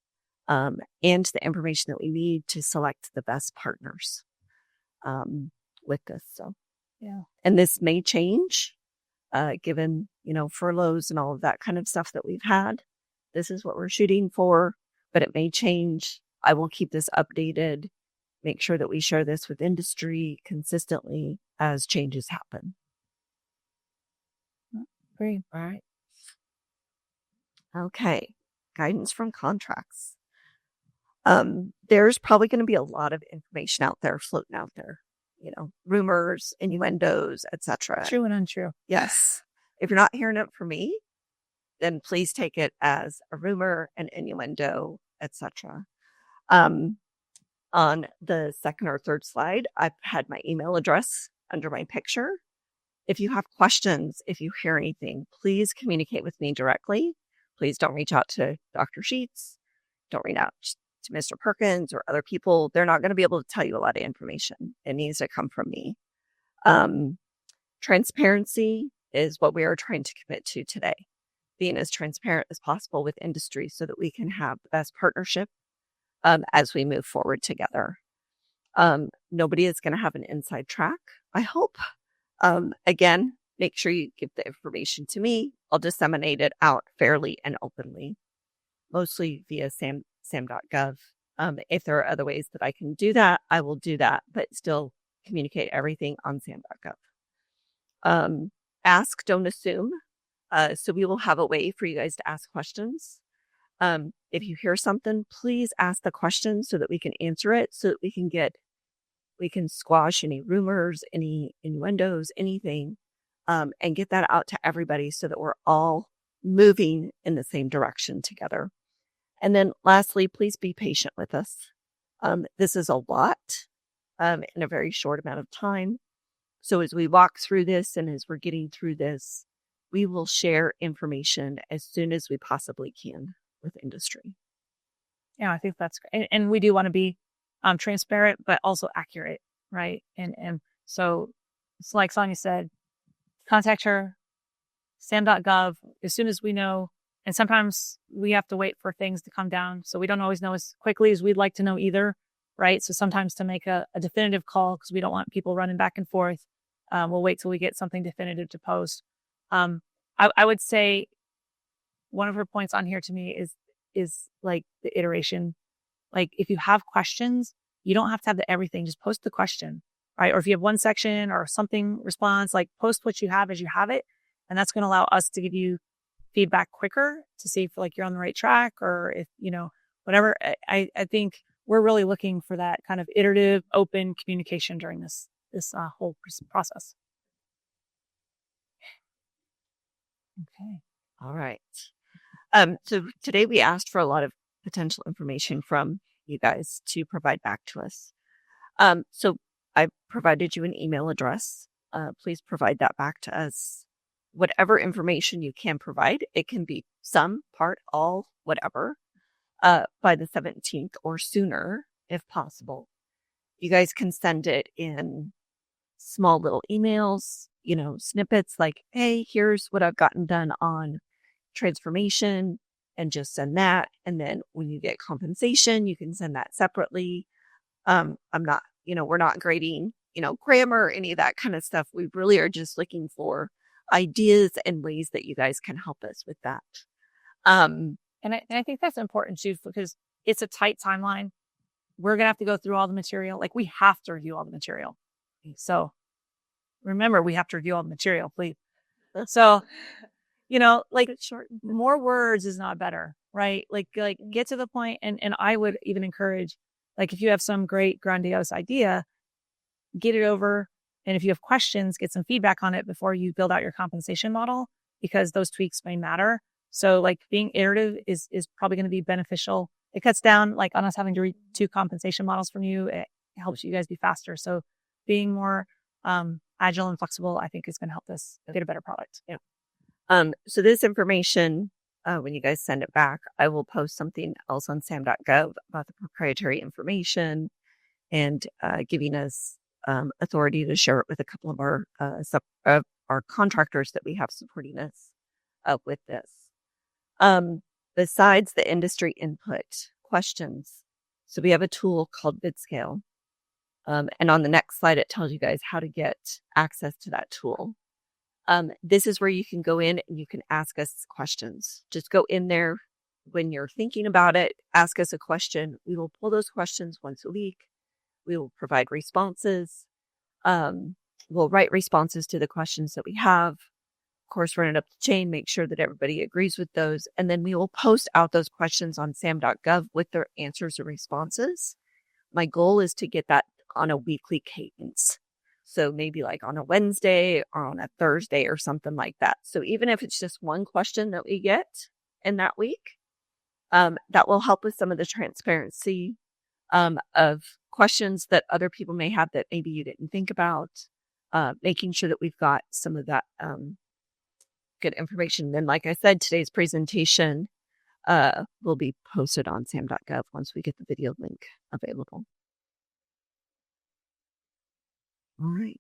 Speaker 2: and the information that we need to select the best partners with this. So,
Speaker 1: yeah.
Speaker 2: And this may change given, furloughs and all of that kind of stuff that we've had. This is what we're shooting for, but it may change. I will keep this updated, make sure that we share this with industry consistently as changes happen.
Speaker 1: Great.
Speaker 2: All right. Okay. Guidance from contracts. There's probably going to be a lot of information out there, floating out there, rumors, innuendos, etc.
Speaker 1: True and untrue.
Speaker 2: Yes. If you're not hearing it from me, then please take it as a rumor, an innuendo, etc. On the second or third slide, I've had my email address under my picture. If you have questions, if you hear anything, please communicate with me directly. Please don't reach out to Dr. Sheets. Don't reach out to Mr. Perkins or other people. They're not going to be able to tell you a lot of information. It needs to come from me. Transparency is what we are trying to commit to today. being as transparent as possible with industry so that we can have the best partnership as we move forward together. Nobody is going to have an inside track, I hope. Again, make sure you give the information to me. I'll disseminate it out fairly and openly, mostly via sam.gov. If there are other ways that I can do that, I will do that, but still communicate everything on sam.gov. Ask, don't assume. So we will have a way for you guys to ask questions. If you hear something, please ask the question so that we can answer it, so that we can squash any rumors, any innuendos, anything, and get that out to everybody so that we're all moving in the same direction together. And then lastly, please be patient with us. This is a lot in a very short amount of time. So as we walk through this and as we're getting through this, we will share information as soon as we possibly can with industry.
Speaker 1: Yeah, I think that's great. And we do want to be transparent, but also accurate, right? And so it's like Sonia said, contact her, sam.gov, as soon as we know. And sometimes we have to wait for things to come down. So we don't always know as quickly as we'd like to know either, right? So sometimes to make a definitive call, because we don't want people running back and forth, we'll wait till we get something definitive to post. I would say one of her points on here to me is like the iteration. Like if you have questions, you don't have to have everything. Just post the question, right? Or if you have one section or something response, like post what you have as you have it. And that's going to allow us to give you feedback quicker to see if like you're on the right track or if, whatever. I think we're really looking for that kind of iterative, open communication during this whole process. Okay.
Speaker 2: All right. So today we asked for a lot of potential information from you guys to provide back to us. So I provided you an email address. Please provide that back to us. Whatever information you can provide, it can be some, part, all, whatever, by the 17th or sooner, if possible. You guys can send it in small little emails, snippets like, hey, here's what I've gotten done on transformation, and just send that. And then when you get compensation, you can send that separately. I'm not, we're not grading, grammar or any of that kind of stuff. We really are just looking for ideas and ways that you guys can help us with that.
Speaker 1: And I think that's important too, because it's a tight timeline. We're going to have to go through all the material. Like we have to review all the material. So remember, we have to review all the material, please. So, like more words is not better, right? Like get to the point. And I would even encourage, like, if you have some great grandiose idea, get it over. And if you have questions, get some feedback on it before you build out your compensation model, because those tweaks may matter. So like being iterative is probably going to be beneficial. It cuts down like on us having to read 2 compensation models from you. It helps you guys be faster. So being more agile and flexible, I think is going to help us get a better product.
Speaker 2: Yeah. So this information, when you guys send it back, I will post something else on sam.gov about the proprietary information and giving us authority to share it with a couple of our contractors that we have supporting us with this. Besides the industry input questions, so we have a tool called VidScale. And on the next slide, it tells you guys how to get access to that tool. This is where you can go in and you can ask us questions. Just go in there when you're thinking about it, ask us a question. We will pull those questions once a week. We will provide responses. We'll write responses to the questions that we have. Of course, run it up the chain, make sure that everybody agrees with those. And then we will post out those questions on sam.gov with their answers and responses. My goal is to get that on a weekly cadence. So maybe like on a Wednesday or on a Thursday or something like that. So even if it's just one question that we get in that week, that will help with some of the transparency of questions that other people may have that maybe you didn't think about, making sure that we've got some of that good information. And like I said, today's presentation will be posted on sam.gov once we get the video link available. All right.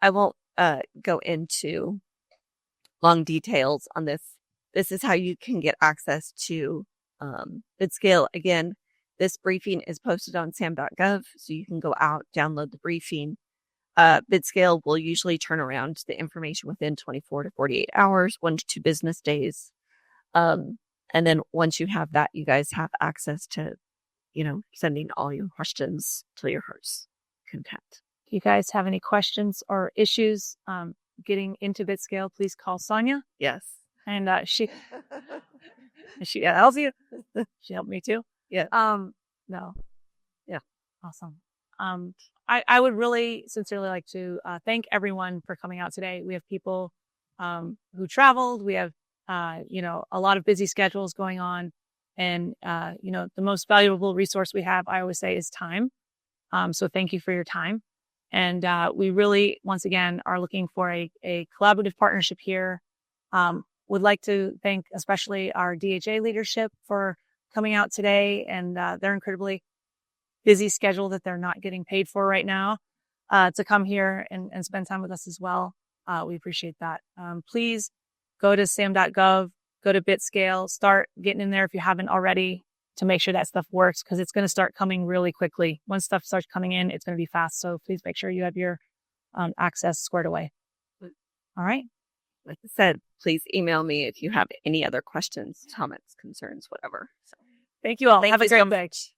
Speaker 2: I won't go into long details on this. This is how you can get access to BidScale. Again, this briefing is posted on sam.gov, so you can go out, download the briefing. BidScale will usually turn around the information within 24 to 48 hours, 1 to 2 business days. And then once you have that, you guys have access to, sending all your questions till your heart's content.
Speaker 1: If you guys have any questions or issues getting into BidScale, please call Sonia.
Speaker 2: Yes.
Speaker 1: And she helps you. She helped me too.
Speaker 2: Yeah.
Speaker 1: No.
Speaker 2: Yeah.
Speaker 1: Awesome. I would really sincerely like to thank everyone for coming out today. We have people who traveled. We have, a lot of busy schedules going on. And, the most valuable resource we have, I always say, is time. So thank you for your time. And we really, once again, are looking for a collaborative partnership here. Would like to thank especially our DHA leadership for coming out today and their incredibly busy schedule that they're not getting paid for right now to come here and spend time with us as well. We appreciate that. Please go to sam.gov, go to BidScale, start getting in there if you haven't already to make sure that stuff works, because it's going to start coming really quickly. Once stuff starts coming in, it's going to be fast. So please make sure you have your access squared away. All right.
Speaker 2: Like I said, please email me if you have any other questions, comments, concerns, whatever. So
Speaker 1: thank you all.
Speaker 2: Thank
Speaker 1: have
Speaker 2: you
Speaker 1: a great
Speaker 2: so
Speaker 1: day.
Speaker 2: much.